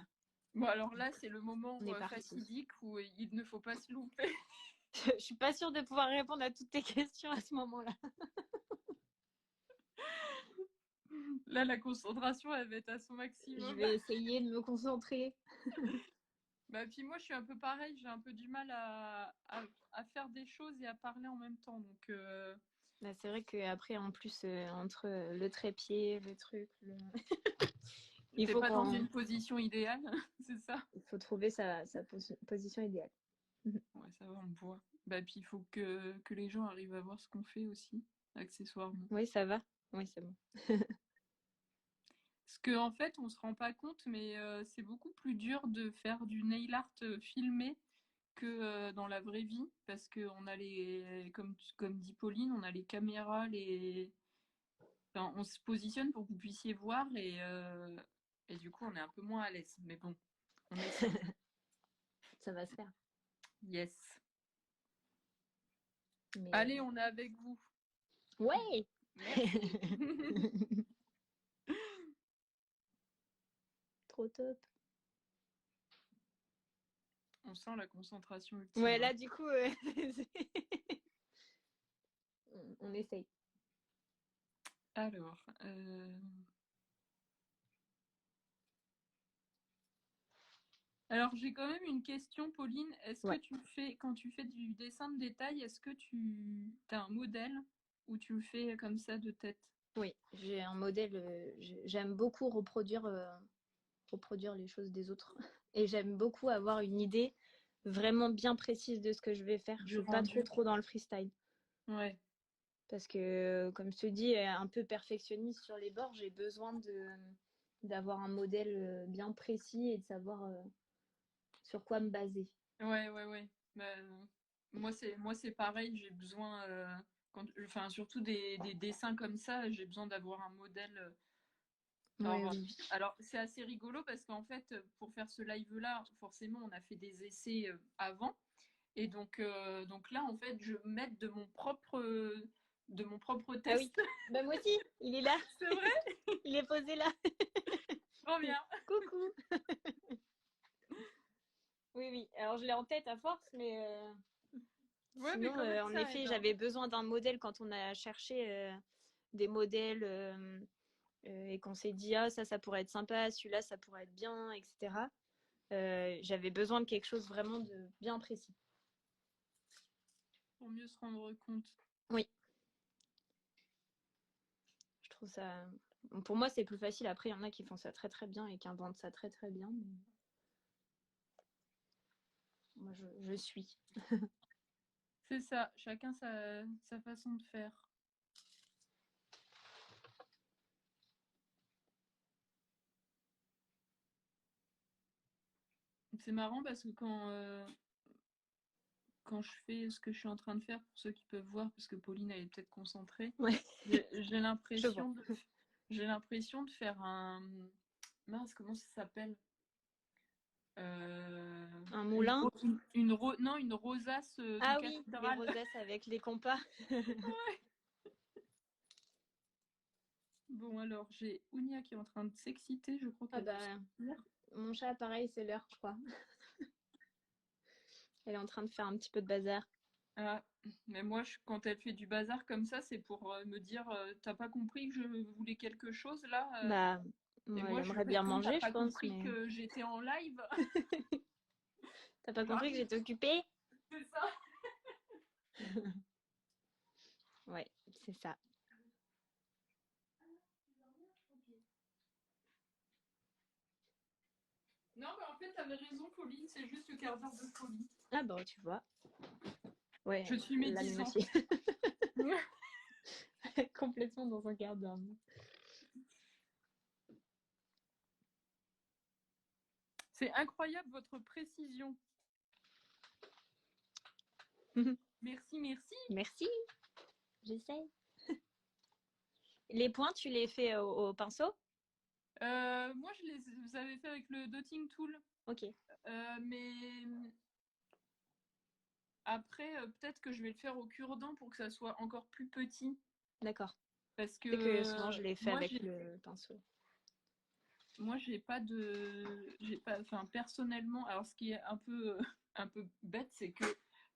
Bon, alors là, c'est le moment On est parti. fatidique où il ne faut pas se louper. Je suis pas sûre de pouvoir répondre à toutes tes questions à ce moment-là. Là, la concentration, elle va être à son Je maximum. vais essayer de me concentrer. Bah, puis moi, je suis un peu pareil, j'ai un peu du mal à faire des choses et à parler en même temps. Donc, Bah, c'est vrai qu'après, en plus, entre le trépied, le truc, il t'es faut pas dans qu'on une position idéale, c'est ça? il faut trouver sa position idéale. Ouais, ça va, on voit. Bah, puis il faut que les gens arrivent à voir ce qu'on fait aussi, accessoirement. Oui, ça va. Oui, c'est bon. Parce qu'en fait, on se rend pas compte, mais c'est beaucoup plus dur de faire du nail art filmé que dans la vraie vie, parce qu'on a comme dit Pauline, on a les caméras, enfin, on se positionne pour que vous puissiez voir et du coup, on est un peu moins à l'aise. Mais bon, on essaye. Ça va se faire. Yes. Mais Allez, on est avec vous. ouais. Merci. Trop top. On sent la concentration Ouais, ultime, hein. là, du coup, on essaye. Alors, alors j'ai quand même une question, Pauline. Est-ce que Ouais. quand tu fais du dessin de détail, est-ce que tu as un modèle ou tu le fais comme ça de tête? Oui, j'ai un modèle. J'aime beaucoup reproduire les choses des autres. Et j'aime beaucoup avoir une idée vraiment bien précise de ce que je vais faire. Je Du suis pas trop rendu. trop dans le freestyle. Ouais. Parce que, comme je te dis, un peu perfectionniste sur les bords, j'ai besoin d'avoir un modèle bien précis et de savoir sur quoi me baser. Ouais, ouais, ouais. Bah, moi c'est pareil, j'ai besoin enfin surtout des dessins comme ça, j'ai besoin d'avoir un modèle. Oui, Alors, oui. c'est assez rigolo parce qu'en fait, pour faire ce live-là, forcément, on a fait des essais avant. Et donc là, en fait, je m'aide de mon propre Ah oui, test. bah, moi aussi, il est là. C'est vrai? Il est posé là. Trop bien. Coucou. Oui, oui. Alors, je l'ai en tête à force, mais Ouais, mais sinon, quand même, en ça effet, aide, hein. j'avais besoin d'un modèle quand on a cherché des modèles et qu'on s'est dit, ah, ça pourrait être sympa, celui-là, ça pourrait être bien, etc. J'avais besoin de quelque chose vraiment de bien précis. Pour mieux se rendre compte. Oui, je trouve ça. Pour moi, c'est plus facile. Après, il y en a qui font ça très très bien et qui inventent ça très très bien. Mais moi, je suis. C'est ça, chacun sa façon de faire. C'est marrant parce que quand je fais ce que je suis en train de faire, pour ceux qui peuvent voir, parce que Pauline elle est peut-être concentrée, Ouais, j'ai je vois. l'impression J'ai l'impression de faire un... Mince, comment ça s'appelle? Un moulin? Non, une rosace de Ah oui, les cathédrale. rosaces avec les compas. Bon, alors, j'ai Ounia qui est en train de s'exciter, je crois Ah qu'elle bah, va sortir. mon chat, pareil, c'est l'heure, je crois. Elle est en train de faire un petit peu de bazar. Ah, mais moi, quand elle fait du bazar comme ça, c'est pour me dire t'as pas compris que je voulais quelque chose là Bah, Et ouais, elle moi, je aimerait bien réponds t'as manger, je pas pense, compris mais que j'étais en live? t'as pas compris que J'arrive, j'étais occupée? c'est ça. Ouais, c'est ça. Non, mais en fait, t'avais raison, Pauline, c'est juste le quart d'heure de folie. Ah bon, tu vois. Ouais, Je suis la mienne médisante. aussi. Complètement dans un quart d'heure. C'est incroyable votre précision. Merci, merci. Merci, j'essaye. Les points, tu les fais au pinceau? Moi, je les avais fait avec le dotting tool. Ok. Mais après, peut-être que je vais le faire au cure-dent pour que ça soit encore plus petit. D'accord. Parce C'est que que souvent je l'ai fait moi, avec le pinceau. moi, j'ai pas enfin, personnellement, alors ce qui est un peu bête, c'est que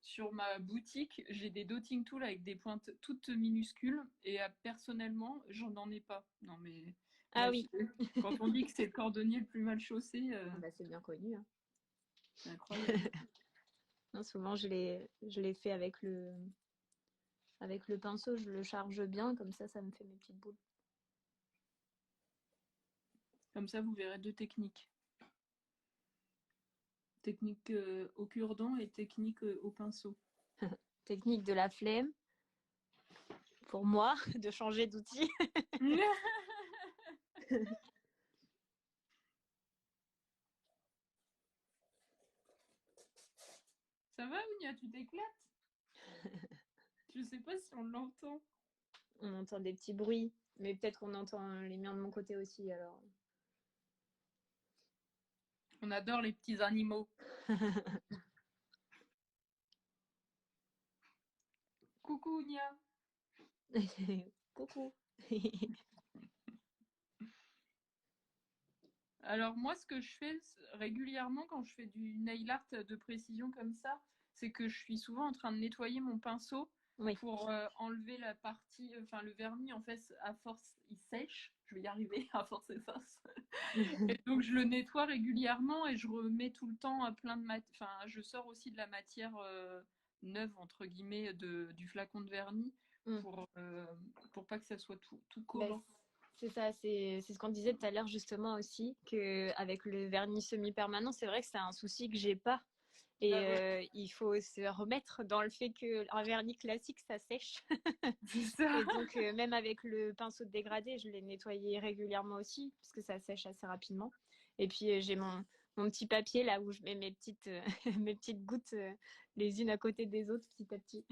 sur ma boutique, j'ai des dotting tools avec des pointes toutes minuscules et personnellement, j'en ai pas. Non, mais Ah bref, oui. quand on dit que c'est le cordonnier le plus mal chaussé, Ah bah, c'est bien connu. Hein. c'est incroyable. Non, souvent je l'ai fait avec le pinceau, je le charge bien, comme ça me fait mes petites boules. Comme ça, vous verrez deux techniques. Technique au cure-dent et technique au pinceau. Technique de la flemme, pour moi, de changer d'outil. Ça va, Ounia, tu t'éclates? Je sais pas si on l'entend. On entend des petits bruits, mais peut-être qu'on entend les miens de mon côté aussi, alors. On adore les petits animaux. Coucou, Ounia. Coucou. Alors moi, ce que je fais régulièrement quand je fais du nail art de précision comme ça, c'est que je suis souvent en train de nettoyer mon pinceau Oui. pour enlever la partie, enfin le vernis en fait, à force il sèche, je vais y arriver, à force et force. Et donc je le nettoie régulièrement et je remets tout le temps plein de matière, enfin je sors aussi de la matière neuve entre guillemets du flacon de vernis Mm. pour pas que ça soit tout Bah, collant. c'est ça, c'est ce qu'on disait tout à l'heure justement aussi, qu'avec le vernis semi-permanent, c'est vrai que c'est un souci que j'ai pas. Et Ah ouais, il faut se remettre dans le fait qu'un vernis classique, ça sèche. c'est ça. Et donc, même avec le pinceau de dégradé, je l'ai nettoyé régulièrement aussi, parce que ça sèche assez rapidement. Et puis, j'ai mon petit papier là où je mets mes petites, mes petites gouttes les unes à côté des autres petit à petit.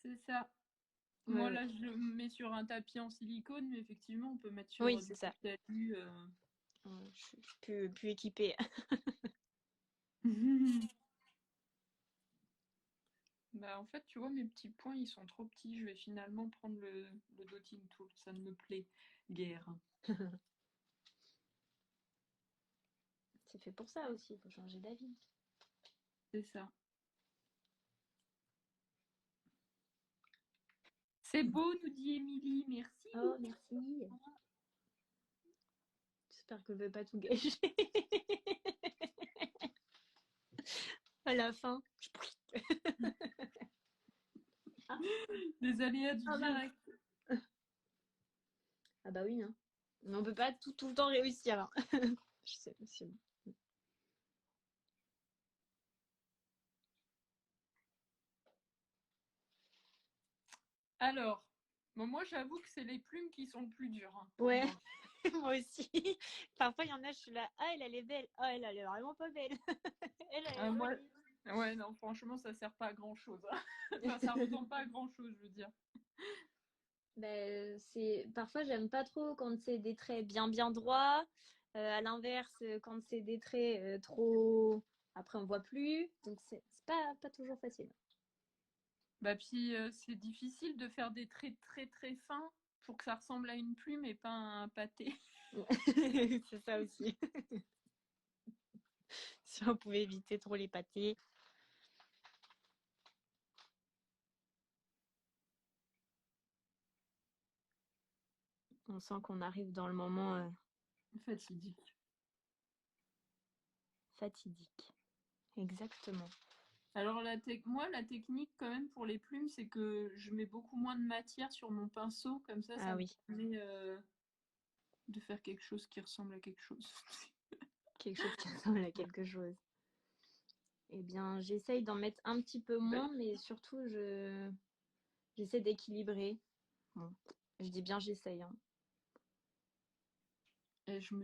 C'est ça. Ouais, Moi, ouais. là, je le mets sur un tapis en silicone, mais effectivement, on peut mettre Oui, sur c'est du ça. talus. Je suis plus équipée. Bah, en fait, tu vois, mes petits points, ils sont trop petits. Je vais finalement prendre le dotting tool. Ça ne me plaît guère. C'est fait pour ça aussi, il faut changer d'avis. C'est ça. C'est beau, nous dit Émilie. Merci. Oh, merci. J'espère que je ne vais pas tout gâcher. À la fin. Ah, Les aléas du ah mince. direct. Ah bah oui, hein. Mais on peut pas tout le temps réussir. Hein. Je sais, c'est bon. Alors, bon, moi, j'avoue que c'est les plumes qui sont le plus dur pour Ouais, moi. moi aussi. Parfois, il y en a, je suis là. Ah, elle est belle. Ah, elle est vraiment pas belle. Elle est Moi, jolie. ouais, non, franchement, ça sert pas à grand chose. Enfin, ça ressemble pas à grand chose, je veux dire. Parfois, j'aime pas trop quand c'est des traits bien bien droits. À l'inverse, quand c'est des traits trop. Après, on voit plus. Donc, c'est pas toujours facile. Bah puis c'est difficile de faire des traits très très fins pour que ça ressemble à une plume et pas à un pâté. C'est ça aussi. Si on pouvait éviter trop les pâtés. On sent qu'on arrive dans le moment Fatidique. fatidique. Exactement. Alors moi la technique quand même pour les plumes c'est que je mets beaucoup moins de matière sur mon pinceau, comme ça Ah me oui, permet de faire quelque chose qui ressemble à quelque chose. quelque chose qui ressemble à quelque chose. Eh bien, j'essaye d'en mettre un petit peu moins, mais surtout, j'essaie d'équilibrer. Bon, je dis bien j'essaye. Hein. Et je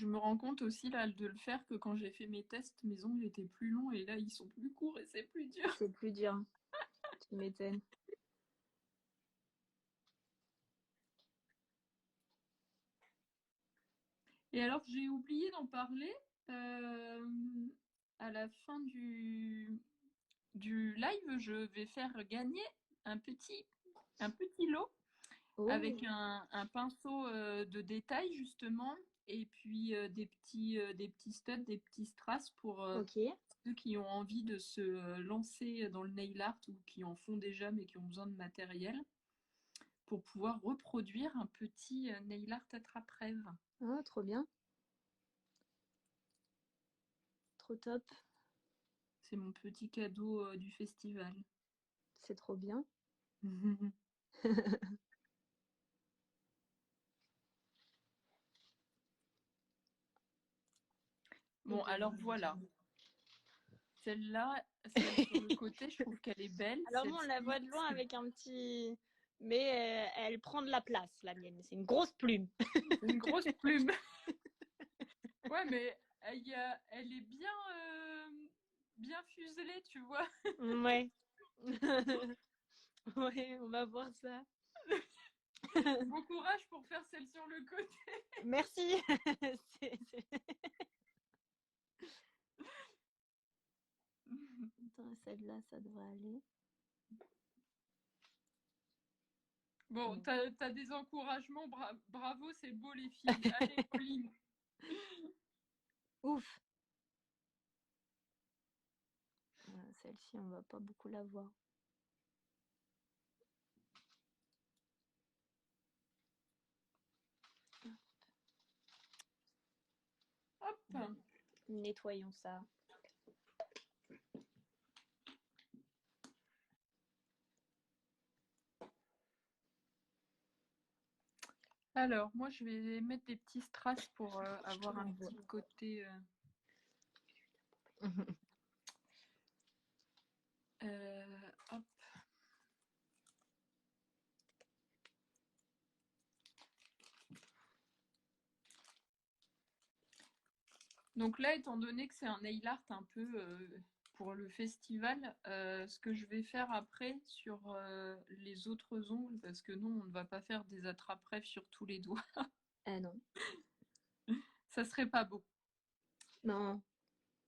me rends compte aussi là de le faire que quand j'ai fait mes tests, mes ongles étaient plus longs et là ils sont plus courts et c'est plus dur. C'est plus dur. Tu m'étonnes. Et alors j'ai oublié d'en parler euh, à la fin du live, je vais faire gagner un petit, un petit lot avec Oh, un pinceau de détail justement et puis des petits studs, des petits strass pour ok. ceux qui ont envie de se lancer dans le nail art ou qui en font déjà mais qui ont besoin de matériel pour pouvoir reproduire un petit nail art attrape-rêve. Oh, trop bien. Trop top. C'est mon petit cadeau du festival. C'est trop bien. Bon, alors voilà. Celle-là, celle sur le côté, je trouve qu'elle est belle. Alors moi, on la Celle-ci, voit de loin avec un petit... Mais elle prend de la place, la mienne. C'est une grosse plume. c'est une grosse plume. Ouais, mais elle est bien, bien fuselée, tu vois. Ouais. Ouais, on va voir ça. Bon courage pour faire celle sur le côté. Merci. Attends, celle-là, ça devrait aller. Bon, t'as des encouragements, bravo, c'est beau les filles. Allez, Pauline. Ouf. Celle-ci, on va pas beaucoup la voir. Hop. Nettoyons ça. Alors, moi, je vais mettre des petits strass pour avoir un petit côté... hop. Donc là, étant donné que c'est un nail art un peu pour le festival, ce que je vais faire après sur les autres ongles, parce que non, on ne va pas faire des attrape-rêves sur tous les doigts. Ah non. Ça serait pas beau. Non,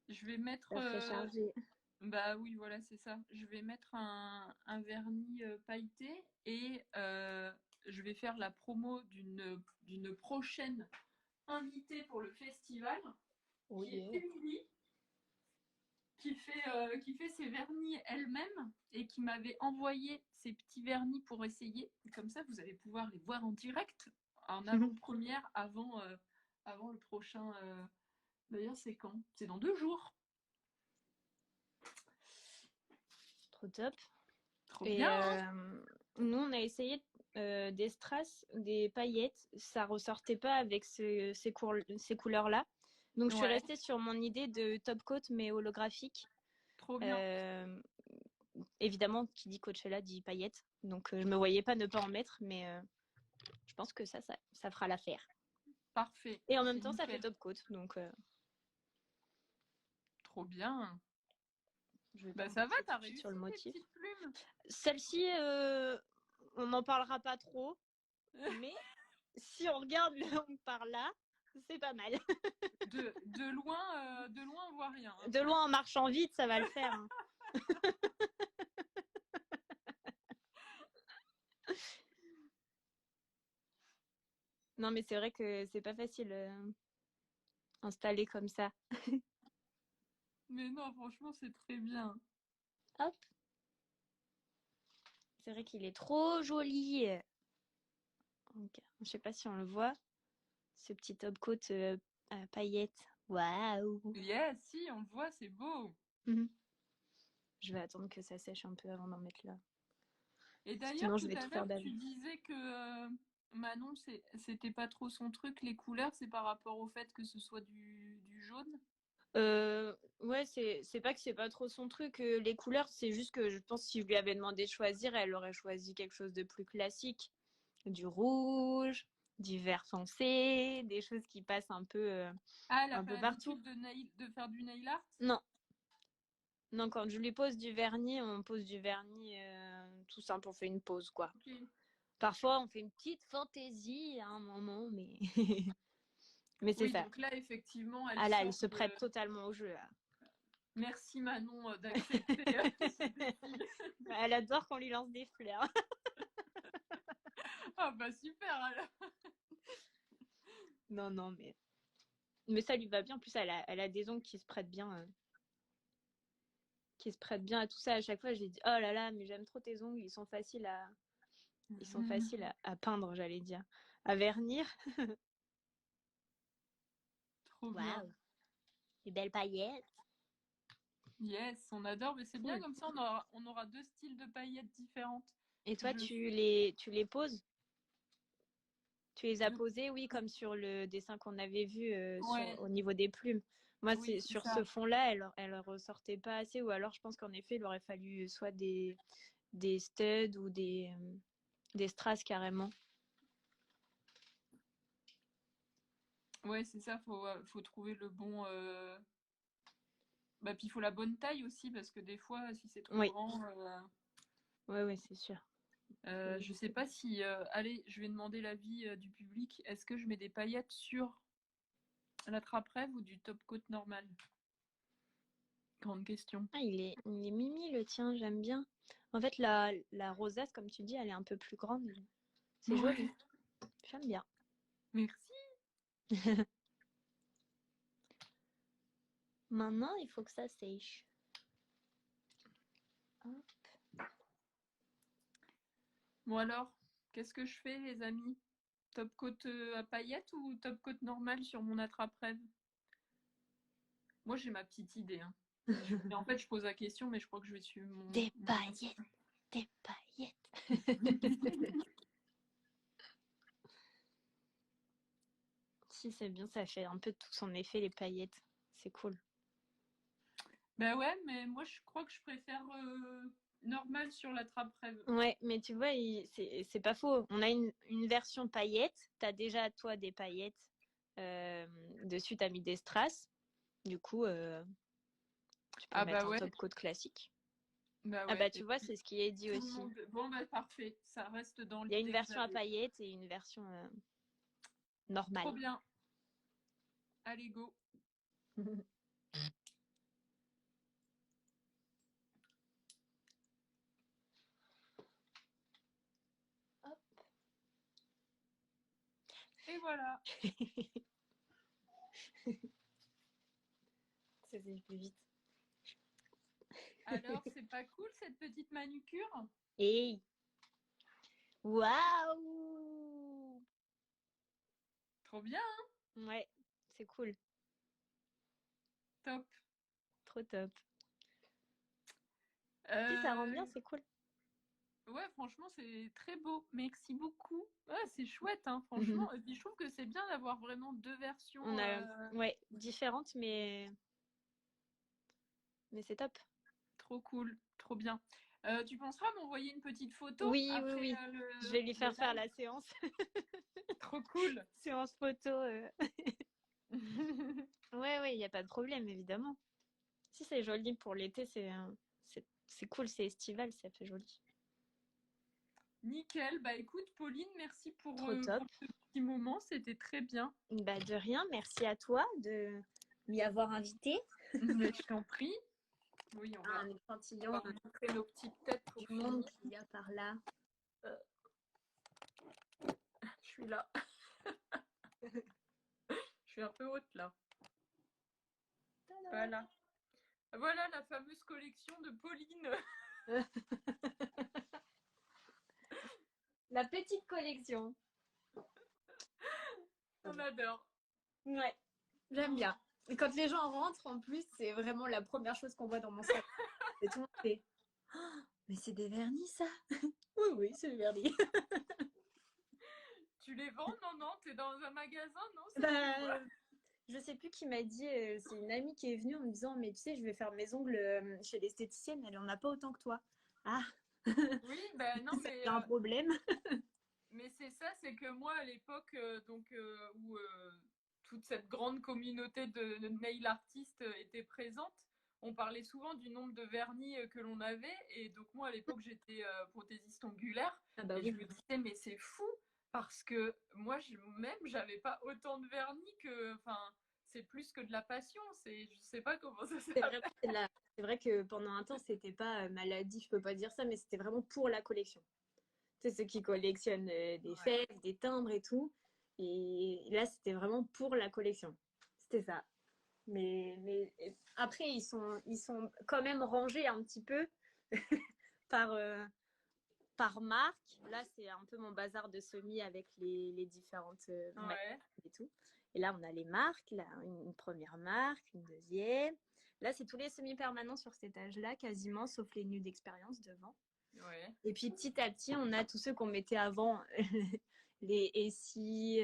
Je vais mettre... ça serait chargé. bah oui, voilà, c'est ça. Je vais mettre un vernis pailleté et je vais faire la promo d'une prochaine invitée pour le festival, qui est Émilie, qui fait ses vernis elle-même et qui m'avait envoyé ses petits vernis pour essayer. Comme ça, vous allez pouvoir les voir en direct, en avant-première, avant le prochain. D'ailleurs, c'est quand? C'est dans 2 jours. Trop top. Trop Et bien, hein. nous, on a essayé des strass, des paillettes. Ça ressortait pas avec ces couleurs-là. Donc, je suis Ouais, restée sur mon idée de top coat, mais holographique. trop bien. Évidemment, qui dit Coachella dit paillettes. Donc, je me voyais pas ne pas en mettre, mais je pense que ça fera l'affaire. Parfait. Et en même C'est temps, ça fait nickel. top coat. Donc, Trop bien. je vais Bah pas ça va, repasser tout t'as de suite sur réussi le tes motif. petites plumes. Celle-ci, on n'en parlera pas trop, mais si on regarde par là, c'est pas mal. De loin, on voit rien. De loin, en marchant vite, ça va le faire. Hein. Non, mais c'est vrai que c'est pas facile installer comme ça. Mais non, franchement, c'est très bien. Hop. C'est vrai qu'il est trop joli. Donc, je sais pas si on le voit, ce petit top coat à paillettes. Waouh. Yeah, si, on le voit, c'est beau. Je vais attendre que ça sèche un peu avant d'en mettre là. Et d'ailleurs, Sinon, je tout vais à tout faire l'heure, tu d'avance. disais que Manon, c'était pas trop son truc, les couleurs, c'est par rapport au fait que ce soit du jaune. Ouais, c'est pas que c'est pas trop son truc. Les couleurs, c'est juste que je pense que si je lui avais demandé de choisir, elle aurait choisi quelque chose de plus classique. Du rouge, du vert foncé, des choses qui passent Ah, elle a un pas peu partout. l'habitude de faire du nail art? Non. Non, quand je lui pose du vernis, on pose du vernis tout simple, on fait une pause, quoi. Ok. Parfois, on fait une petite fantaisie à un moment, mais, mais c'est Oui, ça. donc là, effectivement, elle Ah là, elle sort se de... prête totalement au jeu. Là. Merci Manon d'accepter ce défi. Elle adore qu'on lui lance des fleurs. Ah bah super alors. Non, non, mais ça lui va bien. En plus, elle a des ongles qui se prêtent bien. Qui se prêtent bien à tout ça. À chaque fois, je lui dis, oh là là, mais j'aime trop tes ongles. Ils sont faciles à peindre, j'allais dire. À vernir. Trop bien. Waouh, les belles paillettes. Yes, on adore, mais c'est bien Cool. comme ça, on aura deux styles de paillettes différentes. Et toi, Je... tu les poses? Tu les as de- posées, oui, comme sur le dessin qu'on avait vu Ouais, au niveau des plumes. Moi, oui, c'est c'est sur ça. ce fond-là, elle ressortait pas assez, ou alors je pense qu'en effet, il aurait fallu soit des studs ou des strass carrément. Ouais, c'est ça, faut trouver le bon. Bah, puis il faut la bonne taille aussi, parce que des fois, si c'est trop Oui, grand. oui, c'est sûr. Je sais pas si. Allez, je vais demander l'avis du public. Est-ce que je mets des paillettes sur la trappe-rêve ou du top coat normal? Grande question. Ah, il est mimi le tien, j'aime bien. En fait, la rosace, comme tu dis, elle est un peu plus grande. C'est Ouais, joli. J'aime bien. merci. Maintenant, il faut que ça sèche. Bon alors, qu'est-ce que je fais, les amis? Top coat à paillettes ou top coat normal sur mon attrape-rêve? Moi, j'ai ma petite idée. Hein. Et en fait, je pose la question, mais je crois que je vais suivre Des mon paillettes, instinct. des paillettes. Si, c'est bien, ça fait un peu tout son effet, les paillettes. C'est cool. Ben ouais, mais moi, je crois que je préfère normal sur l'attrape-rêve. Ouais, mais tu vois, c'est pas faux. On a une version paillettes. T'as déjà, toi, des paillettes. Dessus, t'as mis des strass. Du coup, tu peux Ah bah mettre un ouais, top coat classique. bah Ah ouais. bah, tu vois, c'est ce qui est dit Tout le aussi. monde. Bon bah parfait, ça reste dans Il y a une l'idée que version à j'avais. paillettes et une version Trop normale. bien. Allez, go. Et voilà. Ça c'est plus vite. Alors, c'est pas cool cette petite manucure? Hey! Waouh! Trop bien, Ouais, c'est cool. top. Trop top. Si ça rend bien, Euh, c'est cool. Ouais, franchement, c'est très beau. Merci beaucoup. Ouais, c'est chouette, hein, franchement. Et puis, je trouve que c'est bien d'avoir vraiment deux versions. On a, ouais, différentes, mais c'est top. Trop cool, trop bien. Tu penseras à m'envoyer une petite photo Oui, oui, après oui. Je vais lui le faire faire live? la séance. Trop cool. Séance photo. Ouais, ouais, il n'y a pas de problème, évidemment. Si c'est joli pour l'été, c'est cool, c'est estival, ça fait joli. Nickel. Bah écoute, Pauline, merci Trop top. pour ce petit moment. C'était très bien. Bah, de rien, merci à toi de m'y avoir invité. Mais je t'en prie. Oui, on va, Un on échantillon va montrer nos petites têtes pour du monde finir. qu'il y a par là. Je suis là. Je suis un peu haute là. Voilà. Voilà la fameuse collection de Pauline. La petite collection. On adore. Ouais, j'aime bien. Et quand les gens rentrent, en plus, c'est vraiment la première chose qu'on voit dans mon sac. Et tout le monde fait oh, mais c'est des vernis, ça. Oui, oui, c'est des vernis. Tu les vends? Non, non, t'es dans un magasin? Non, c'est Bah, je sais plus qui m'a dit, c'est une amie qui est venue en me disant, mais tu sais, je vais faire mes ongles chez l'esthéticienne, elle en a pas autant que toi. Ah, oui, ben non, c'est un problème. mais c'est ça, c'est que moi à l'époque, où toute cette grande communauté de nail artistes était présente, on parlait souvent du nombre de vernis que l'on avait, et donc moi à l'époque j'étais prothésiste ongulaire, Ah bah et oui. je me disais mais c'est fou parce que moi même j'avais pas autant de vernis que, enfin c'est plus que de la passion, c'est je sais pas comment ça C'est s'appelle. vraiment, c'est vrai que pendant un temps, c'était pas maladie, je peux pas dire ça, mais c'était vraiment pour la collection. Tu sais, ceux qui collectionnent des Ouais. fèves, des timbres et tout. Et là, c'était vraiment pour la collection. C'était ça. Mais après, ils sont quand même rangés un petit peu par, par marque. Là, c'est un peu mon bazar de semis avec les différentes marques Ouais. et tout. Et là, on a les marques, là, une première marque, une deuxième. Là, c'est tous les semi-permanents sur cet étage-là, quasiment, sauf les nus d'expérience devant. Ouais. Et puis, petit à petit, on a tous ceux qu'on mettait avant, les Essie,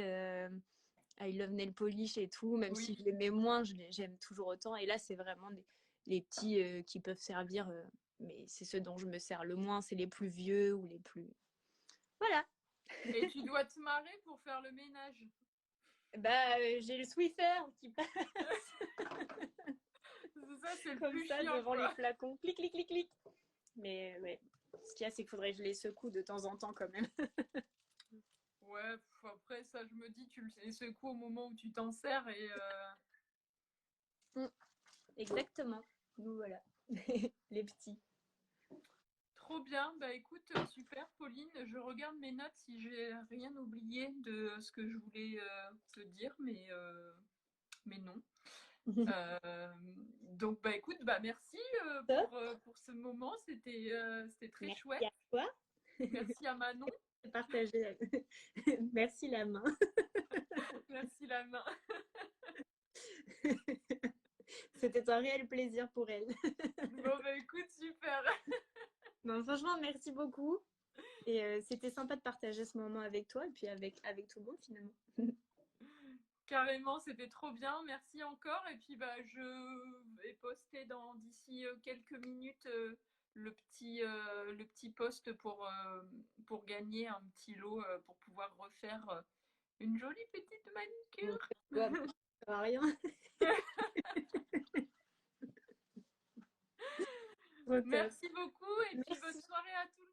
I Love Nail Polish et tout, même Oui. si je les mets moins, j'aime toujours autant. Et là, c'est vraiment les petits qui peuvent servir, mais c'est ceux dont je me sers le moins, c'est les plus vieux ou les plus... Voilà. Et tu dois te marrer pour faire le ménage. Bah, j'ai le Swiffer qui passe C'est ça, c'est le comme plus ça chiant, devant les quoi. flacons. Clic, clic, clic, clic. Mais ouais, ce qu'il y a, c'est qu'il faudrait que je les secoue de temps en temps quand même. Ouais, après, ça, je me dis, tu les secoues au moment où tu t'en sers et... Exactement. Nous voilà, les petits. Trop bien. Bah écoute, super, Pauline. Je regarde mes notes si j'ai rien oublié de ce que je voulais te dire, mais non. Donc, bah écoute, bah merci pour ce moment. C'était très Merci chouette. à toi. Merci à Manon. Partager. Merci la main. Merci la main. C'était un réel plaisir pour elle. Bon, bah écoute, super. Non, franchement, merci beaucoup. Et c'était sympa de partager ce moment avec toi et puis avec tout le monde finalement. Carrément, c'était trop bien. Merci encore. Et puis, bah, je vais poster d'ici quelques minutes le petit post pour gagner un petit lot pour pouvoir refaire une jolie petite manicure. Ouais, ça sert à rien. Merci beaucoup et puis bonne Merci. soirée à tous.